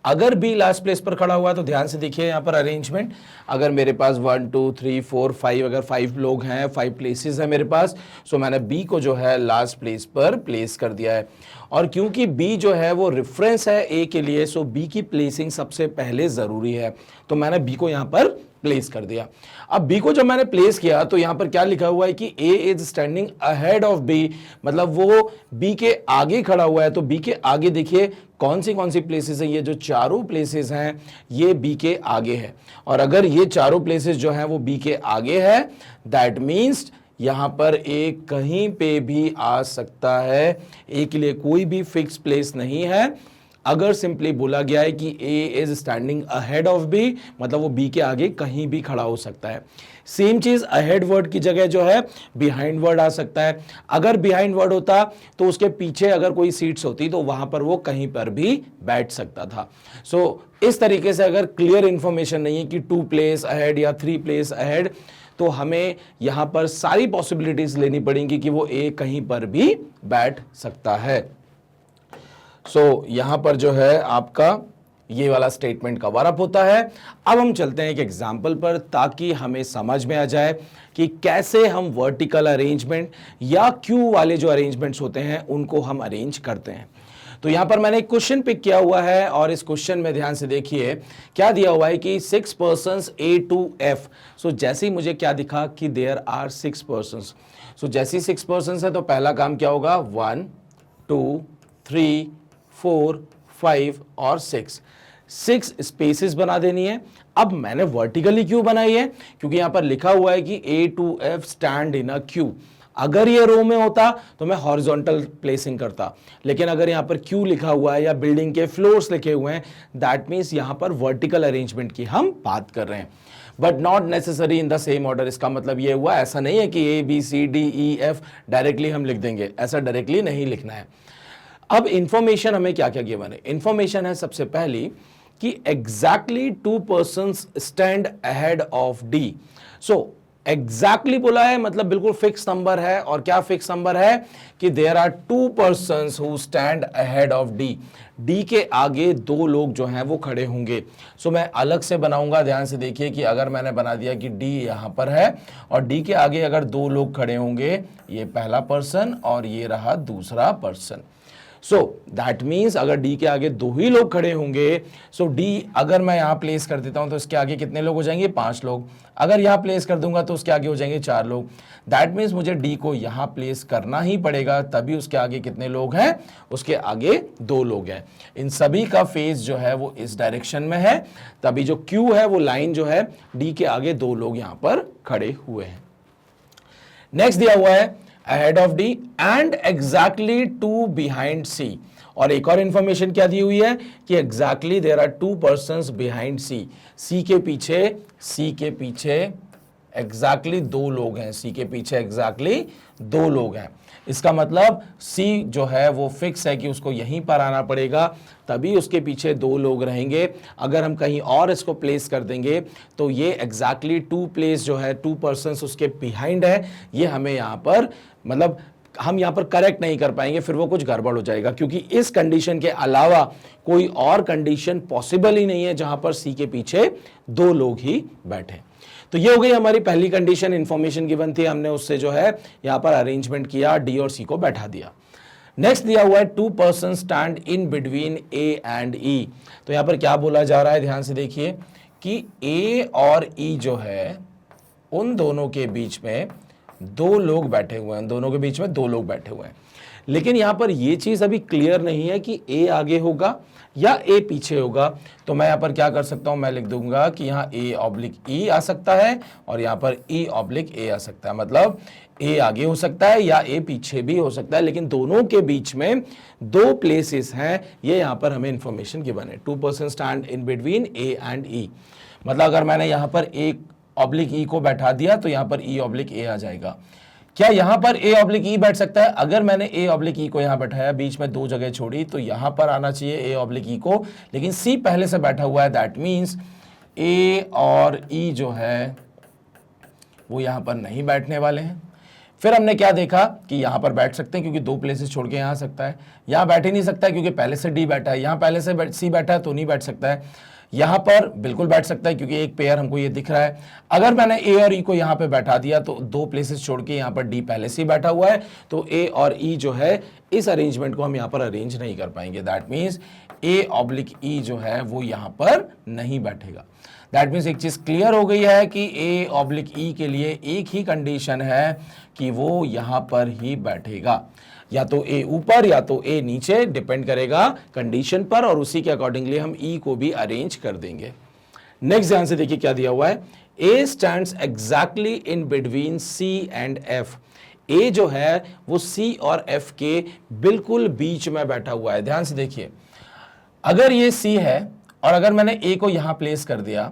अगर बी लास्ट प्लेस पर खड़ा हुआ है तो ध्यान से देखिए यहां पर अरेंजमेंट। अगर मेरे पास 1 2 3 4 5, अगर 5 लोग हैं, 5 प्लेसेस है मेरे पास, सो मैंने बी को जो है लास्ट प्लेस पर प्लेस कर दिया है। और क्योंकि बी जो है वो रेफरेंस है ए के लिए, सो बी की प्लेसिंग सबसे पहले जरूरी है, तो मैंने बी को यहां पर प्लेस कर दिया। अब बी को जब मैंने प्लेस किया तो यहां पर क्या लिखा हुआ है कि A is standing ahead of B, मतलब वो बी के आगे खड़ा हुआ है। तो बी के आगे देखिए कौन सी प्लेसेस है, ये जो चारों प्लेसेस हैं ये बी के आगे है। और अगर ये चारों प्लेसेस जो हैं वो बी के आगे है, दैट मीन्स यहां पर ए कहीं पे भी आ सकता है। ए के लिए कोई भी फिक्स प्लेस नहीं है। अगर सिंपली बोला गया है कि A is standing ahead of B, मतलब वो बी के आगे कहीं भी खड़ा हो सकता है। सेम चीज अहेड वर्ड की जगह जो है बिहाइंड वर्ड आ सकता है। अगर बिहाइंड वर्ड होता तो उसके पीछे अगर कोई सीट्स होती तो वहां पर वो कहीं पर भी बैठ सकता था। सो इस तरीके से अगर क्लियर इंफॉर्मेशन नहीं है कि 2 प्लेस अहेड या 3 प्लेस अहेड, तो हमें यहां पर सारी पॉसिबिलिटीज लेनी पड़ेंगी कि वो ए कहीं पर भी बैठ सकता है। सो यहां पर जो है आपका ये वाला स्टेटमेंट कवर अप होता है। अब हम चलते हैं एक एग्जाम्पल पर ताकि हमें समझ में आ जाए कि कैसे हम वर्टिकल अरेंजमेंट या क्यू वाले जो अरेंजमेंट्स होते हैं उनको हम अरेंज करते हैं। तो यहां पर मैंने एक क्वेश्चन पिक किया हुआ है और इस क्वेश्चन में ध्यान से देखिए क्या दिया हुआ है कि 6 पर्सन्स A to F। सो जैसे ही मुझे क्या दिखा कि देयर आर 6 पर्सन्स, सो जैसे ही 6 पर्सन्स है तो पहला काम क्या होगा, 1 2 3 4 5 और 6 स्पेसेस बना देनी है। अब मैंने वर्टिकली क्यों बनाई है, क्योंकि यहां पर लिखा हुआ है कि A to F stand in a Q. अगर ये रो में होता तो मैं हॉरिजॉन्टल प्लेसिंग करता, लेकिन अगर यहां पर क्यू लिखा हुआ है या बिल्डिंग के फ्लोर्स लिखे हुए हैं, दैट मीन्स यहां पर वर्टिकल अरेंजमेंट की हम बात कर रहे हैं, but not necessary in the same order. इसका मतलब ये हुआ, ऐसा नहीं है कि ABCDEF डायरेक्टली हम लिख देंगे, ऐसा डायरेक्टली नहीं लिखना है। अब इंफॉर्मेशन हमें क्या क्या गिवन है, इंफॉर्मेशन है सबसे पहली कि exactly 2 persons stand ahead of D। So exactly बोला है मतलब बिल्कुल फिक्स नंबर है, और क्या फिक्स नंबर है कि there are 2 persons who stand ahead of D के आगे 2 लोग जो हैं वो खड़े होंगे। सो मैं अलग से बनाऊंगा, ध्यान से देखिए कि अगर मैंने बना दिया कि D यहां पर है और D के आगे अगर 2 लोग खड़े होंगे, ये पहला पर्सन और ये रहा दूसरा पर्सन। सो दैट मीन्स अगर D के आगे 2 ही लोग खड़े होंगे, सो D अगर मैं यहां प्लेस कर देता हूं तो इसके आगे कितने लोग हो जाएंगे, 5 लोग। अगर यहां प्लेस कर दूंगा तो उसके आगे हो जाएंगे 4 लोग। दैट मीन्स मुझे D को यहां प्लेस करना ही पड़ेगा, तभी उसके आगे कितने लोग हैं, उसके आगे 2 लोग हैं। इन सभी का फेस जो है वो इस डायरेक्शन में है, तभी जो Q है वो लाइन जो है D के आगे 2 लोग यहां पर खड़े हुए हैं। नेक्स्ट दिया हुआ है ahead of D and exactly 2 behind C। और एक और इंफॉर्मेशन क्या दी हुई है कि exactly there are 2 persons behind C। C के पीछे exactly 2 लोग हैं, C के पीछे exactly 2 लोग हैं। इसका मतलब C जो है वो फिक्स है कि उसको यहीं पर आना पड़ेगा, तभी उसके पीछे 2 लोग रहेंगे। अगर हम कहीं और इसको प्लेस कर देंगे तो ये एग्जैक्टली 2 प्लेस जो है 2 पर्सन्स उसके बिहाइंड है, ये हमें यहाँ पर मतलब हम यहाँ पर करेक्ट नहीं कर पाएंगे, फिर वो कुछ गड़बड़ हो जाएगा, क्योंकि इस कंडीशन के अलावा कोई और कंडीशन पॉसिबल ही नहीं है जहां पर C के पीछे 2 लोग ही बैठे। तो ये हो गई हमारी पहली कंडीशन, इंफॉर्मेशन गिवन थी, हमने उससे जो है यहां पर अरेंजमेंट किया, D और C को बैठा दिया। नेक्स्ट दिया हुआ है 2 person stand in between A and E। तो यहां पर क्या बोला जा रहा है, ध्यान से देखिए कि A और E जो है उन दोनों के बीच में 2 लोग बैठे हुए हैं, दोनों के बीच में 2 लोग बैठे हुए हैं। लेकिन यहां पर यह चीज अभी क्लियर नहीं है कि A आगे होगा या A पीछे होगा। तो मैं यहां पर क्या कर सकता हूं, मैं लिख दूंगा कि यहां A/E आ सकता है और यहां पर E/A आ सकता है। मतलब A आगे हो सकता है या A पीछे भी हो सकता है, लेकिन दोनों के बीच में 2 प्लेसेस हैं, ये यहां पर हमें इंफॉर्मेशन गिवन है। 2 person stand in between A and E। मतलब अगर मैंने यहां पर A/E को बैठा दिया तो यहां पर E/A आ जाएगा। क्या यहां पर A/E बैठ सकता है? अगर मैंने A/E को यहां बैठाया, बीच में 2 जगह छोड़ी, तो यहां पर आना चाहिए A/E को, लेकिन C पहले से बैठा हुआ है। दैट मीन्स A और E जो है वो यहां पर नहीं बैठने वाले हैं। फिर हमने क्या देखा कि यहां पर बैठ सकते हैं, क्योंकि 2 प्लेसेस छोड़ के यहां आ सकता है। यहां बैठ ही नहीं सकता है क्योंकि पहले से D बैठा है, यहां पहले से C बैठा है तो नहीं बैठ सकता है। यहां पर बिल्कुल बैठ सकता है क्योंकि एक पेयर हमको ये दिख रहा है। अगर मैंने A और E को यहां पे बैठा दिया तो 2 प्लेसेस छोड़ के यहां पर D पहले से ही बैठा हुआ है, तो A और E जो है इस अरेंजमेंट को हम यहां पर अरेंज नहीं कर पाएंगे। दैट मीन्स A/E जो है वो यहां पर नहीं बैठेगा। दैट मीन्स एक चीज क्लियर हो गई है कि A/E के लिए एक ही कंडीशन है कि वो यहां पर ही बैठेगा, या तो A ऊपर या तो A नीचे, डिपेंड करेगा कंडीशन पर, और उसी के अकॉर्डिंगली हम E को भी अरेंज कर देंगे। नेक्स्ट ध्यान से देखिए क्या दिया हुआ है, A stands exactly in between C and F। A जो है वो C और F के बिल्कुल बीच में बैठा हुआ है। ध्यान से देखिए, अगर ये C है और अगर मैंने A को यहां प्लेस कर दिया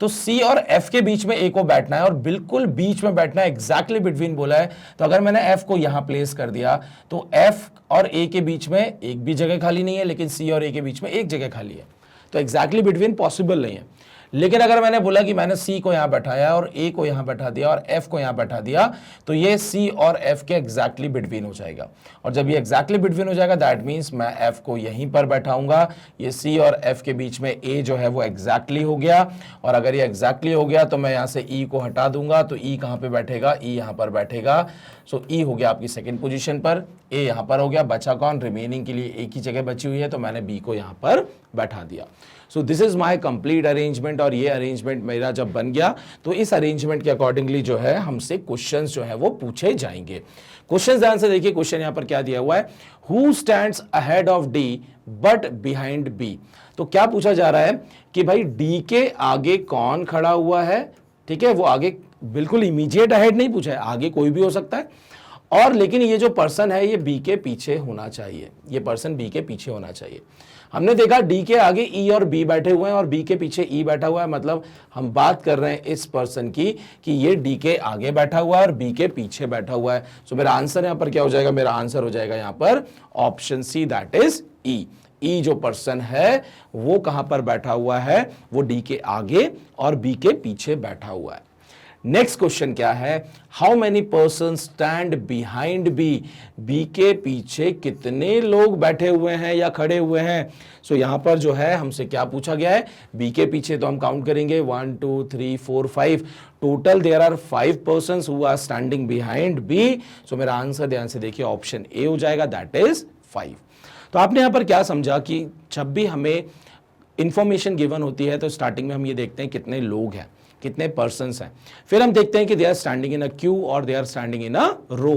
तो C और F के बीच में A को बैठना है और बिल्कुल बीच में बैठना है, एग्जैक्टली बिटवीन बोला है। तो अगर मैंने F को यहां प्लेस कर दिया तो F और A के बीच में एक भी जगह खाली नहीं है, लेकिन C और A के बीच में एक जगह खाली है, तो एग्जैक्टली बिटवीन पॉसिबल नहीं है। लेकिन अगर मैंने बोला कि मैंने सी को यहां बैठाया और ए को यहां बैठा दिया और एफ को यहां बैठा दिया, तो ये सी और एफ के एग्जैक्टली बिटवीन हो जाएगा। और जब ये एग्जैक्टली बिटवीन हो जाएगा दैट मीन्स मैं एफ को यहीं पर बैठाऊंगा, ये सी और एफ के बीच में ए जो है वो एग्जैक्टली हो गया। और अगर ये एग्जैक्टली हो गया तो मैं यहां से ई को हटा दूंगा, तो ई कहां पे बैठेगा, ई यहां पर बैठेगा। सो ई हो गया आपकी सेकंड पोजीशन पर, ए यहां पर हो गया, बचा कौन, रिमेनिंग के लिए एक ही जगह बची हुई है, तो मैंने बी को यहां पर बैठा दिया। So this is my complete arrangement. और ये अरेंजमेंट मेरा जब बन गया तो इस अरेंजमेंट के अकॉर्डिंगली जो है हमसे क्वेश्चंस जो है वो पूछे जाएंगे। क्वेश्चन ध्यान से देखिए, क्वेश्चन यहां पर क्या दिया हुआ है, who stands ahead of D but behind B. तो क्या पूछा जा रहा है कि भाई डी के आगे कौन खड़ा हुआ है, ठीक है, वो आगे बिल्कुल इमीडिएट अहेड नहीं पूछा है, आगे कोई भी हो सकता है, और लेकिन ये जो पर्सन है ये बी के पीछे होना चाहिए, ये पर्सन बी के पीछे होना चाहिए। हमने देखा डी के आगे ई और बी बैठे हुए हैं और बी के पीछे ई बैठा हुआ है, मतलब हम बात कर रहे हैं इस पर्सन की कि ये डी के आगे बैठा हुआ है और बी के पीछे बैठा हुआ है। सो मेरा आंसर यहां पर क्या हो जाएगा, मेरा आंसर हो जाएगा यहां पर ऑप्शन सी, दैट इज ई। ई जो पर्सन है वो कहां पर बैठा हुआ है, वो डी के आगे और बी के पीछे बैठा हुआ है। नेक्स्ट क्वेश्चन क्या है, how many person stand behind B. B के पीछे कितने लोग बैठे हुए हैं या खड़े हुए हैं। सो यहां पर जो है हमसे क्या पूछा गया है, बी के पीछे तो हम काउंट करेंगे 1 2 3 4 5, total there are 5 persons who are standing behind B. So मेरा आंसर ध्यान से देखिए ऑप्शन ए हो जाएगा, दैट इज 5। तो आपने यहां पर क्या समझा कि जब भी हमें इंफॉर्मेशन गिवन होती है तो स्टार्टिंग में हम ये देखते हैं कितने लोग हैं, कितने पर्सन्स हैं, फिर हम देखते हैं कि they are standing in a queue और they are standing in a रो।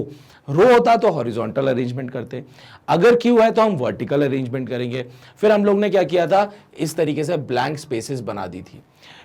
रो होता तो हॉरिजॉन्टल अरेंजमेंट करते, अगर क्यू है तो हम वर्टिकल अरेंजमेंट करेंगे। फिर हम लोग ने क्या किया था, इस तरीके से ब्लैंक स्पेसेस बना दी थी।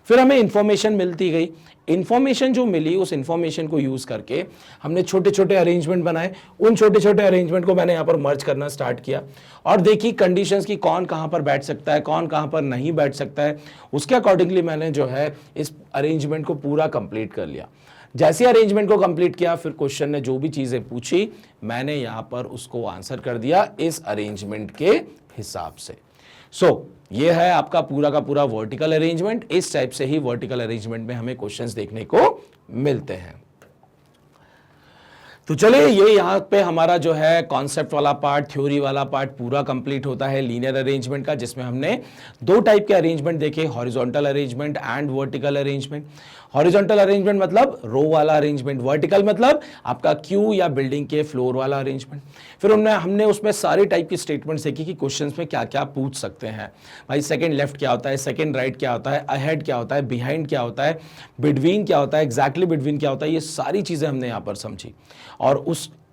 फिर हमें इंफॉर्मेशन मिलती गई, इंफॉर्मेशन जो मिली उस इंफॉर्मेशन को यूज करके हमने छोटे छोटे अरेंजमेंट बनाए। उन छोटे छोटे अरेंजमेंट को मैंने यहां पर मर्ज करना स्टार्ट किया और देखी कंडीशंस की कौन कहां पर बैठ सकता है, कौन कहां पर नहीं बैठ सकता है। उसके अकॉर्डिंगली मैंने जो है इस अरेंजमेंट को पूरा कंप्लीट कर लिया। जैसे अरेंजमेंट को कंप्लीट किया, फिर क्वेश्चन ने जो भी चीजें पूछी मैंने यहां पर उसको आंसर कर दिया इस अरेंजमेंट के हिसाब से। सो ये है आपका पूरा का पूरा वर्टिकल अरेंजमेंट। इस टाइप से ही वर्टिकल अरेंजमेंट में हमें क्वेश्चंस देखने को मिलते हैं। तो चलिए, ये यहाँ पे हमारा जो है कॉन्सेप्ट वाला पार्ट, थ्योरी वाला पार्ट पूरा कंप्लीट होता है लीनियर अरेंजमेंट का, जिसमें हमने दो टाइप के अरेंजमेंट देखे, horizontal arrangement and vertical arrangement. Horizontal arrangement मतलब रो वाला अरेंजमेंट, वर्टिकल मतलब आपका क्यू या बिल्डिंग के फ्लोर वाला अरेंजमेंट। फिर हमने उसमें सारी टाइप की स्टेटमेंट्स देखी कि क्वेश्चंस में क्या क्या पूछ सकते हैं। भाई सेकंड लेफ्ट क्या होता है, सेकंड राइट क्या होता है, अहेड क्या होता है, बिहाइंड क्या होता है, बिटवीन क्या होता है, एग्जैक्टली बिटवीन क्या होता है, ये सारी चीजें हमने यहाँ पर समझी। और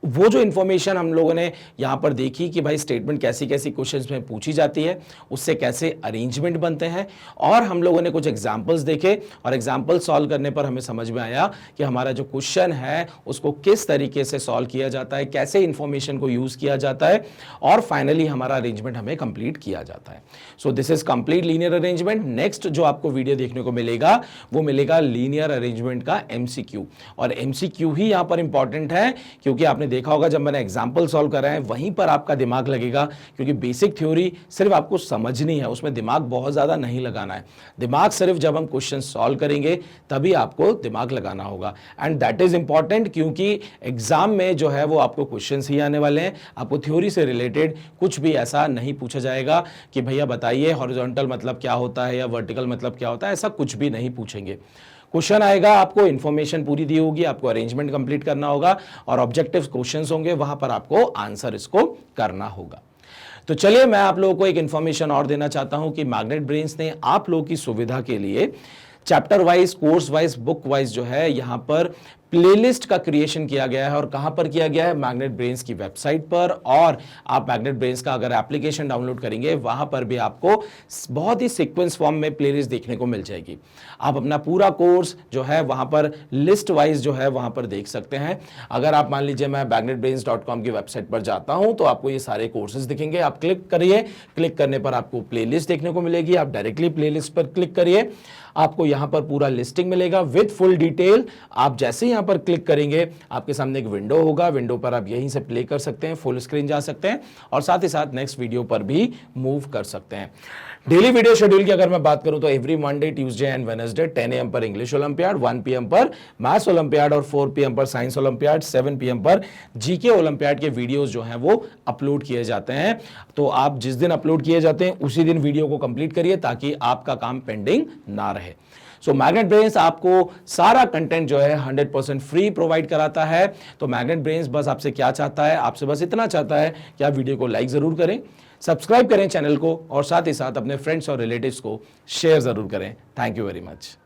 वो जो इंफॉर्मेशन हम लोगों ने यहाँ पर देखी कि भाई स्टेटमेंट कैसी कैसी क्वेश्चंस में पूछी जाती है, उससे कैसे अरेंजमेंट बनते हैं, और हम लोगों ने कुछ एग्जांपल्स देखे और एग्जांपल सॉल्व करने पर हमें समझ में आया कि हमारा जो क्वेश्चन है उसको किस तरीके से सॉल्व किया जाता है, कैसे इंफॉर्मेशन को यूज किया जाता है, और फाइनली हमारा अरेंजमेंट हमें कंप्लीट किया जाता है। So this is complete linear arrangement. Next जो आपको वीडियो देखने को मिलेगा वो मिलेगा लीनियर अरेंजमेंट का एमसीक्यू, और एमसीक्यू ही यहाँ पर इंपॉर्टेंट है, क्योंकि आपने देखा होगा जब मैंने एग्जांपल सॉल्व कर रहे हैं वहीं पर आपका दिमाग लगेगा, क्योंकि बेसिक थ्योरी सिर्फ आपको समझनी है, उसमें दिमाग बहुत ज्यादा नहीं लगाना है। दिमाग सिर्फ जब हम क्वेश्चन सॉल्व करेंगे तभी आपको दिमाग लगाना होगा, एंड दैट इज इंपॉर्टेंट, क्योंकि एग्जाम में जो है वो आपको क्वेश्चंस ही आने वाले हैं। आपको थ्योरी से रिलेटेड कुछ भी ऐसा नहीं पूछा जाएगा कि भैया बताइए हॉरिजॉन्टल मतलब क्या होता है या वर्टिकल मतलब क्या होता है, ऐसा कुछ भी नहीं पूछेंगे। क्वेश्चन आएगा, आपको इंफॉर्मेशन पूरी दी होगी, आपको अरेंजमेंट कंप्लीट करना होगा और ऑब्जेक्टिव क्वेश्चंस होंगे, वहां पर आपको आंसर इसको करना होगा। तो चलिए, मैं आप लोगों को एक इंफॉर्मेशन और देना चाहता हूं कि मैग्नेट ब्रेन्स ने आप लोगों की सुविधा के लिए chapter wise, course wise, book wise जो है यहां पर प्लेलिस्ट का क्रिएशन किया गया है। और कहां पर किया गया है, मैग्नेट ब्रेन्स की वेबसाइट पर, और आप मैग्नेट ब्रेन्स का अगर एप्लीकेशन डाउनलोड करेंगे वहां पर भी आपको बहुत ही सीक्वेंस फॉर्म में प्लेलिस्ट देखने को मिल जाएगी। आप अपना पूरा कोर्स जो है वहां पर लिस्ट वाइज जो है वहां पर देख सकते हैं। अगर आप मान लीजिए मैं magnetbrains.com की वेबसाइट पर जाता हूं तो आपको ये सारे कोर्सेज दिखेंगे, आप क्लिक करिए, क्लिक करने पर आपको प्लेलिस्ट देखने को मिलेगी, आप डायरेक्टली प्लेलिस्ट पर क्लिक करिए, आपको यहां पर पूरा लिस्टिंग मिलेगा विद फुल डिटेल। आप जैसे ही यहां पर क्लिक करेंगे आपके सामने एक विंडो होगा, विंडो पर आप यहीं से प्ले कर सकते हैं, फुल स्क्रीन जा सकते हैं और साथ ही साथ नेक्स्ट वीडियो पर भी मूव कर सकते हैं। डेली वीडियो शेड्यूल की अगर मैं बात करूं तो every Monday, Tuesday and Wednesday 10 AM पर इंग्लिश ओलंपियाड, 1 PM पर मैथ्स ओलंपियाड और 4 PM पर साइंस ओलंपियाड, 7 PM पर जीके ओलंपियाड के वीडियोस जो हैं वो अपलोड किए जाते हैं। तो आप जिस दिन अपलोड किए जाते हैं उसी दिन वीडियो को कंप्लीट करिए ताकि आपका काम पेंडिंग ना रहे। सो मैग्नेट ब्रेन्स आपको सारा कंटेंट जो है 100% फ्री प्रोवाइड कराता है। तो मैग्नेट ब्रेन्स बस आपसे क्या चाहता है, आपसे बस इतना चाहता है कि आप वीडियो को लाइक जरूर करें, सब्सक्राइब करें चैनल को और साथ ही साथ अपने फ्रेंड्स और रिलेटिव्स को शेयर जरूर करें। Thank you very much.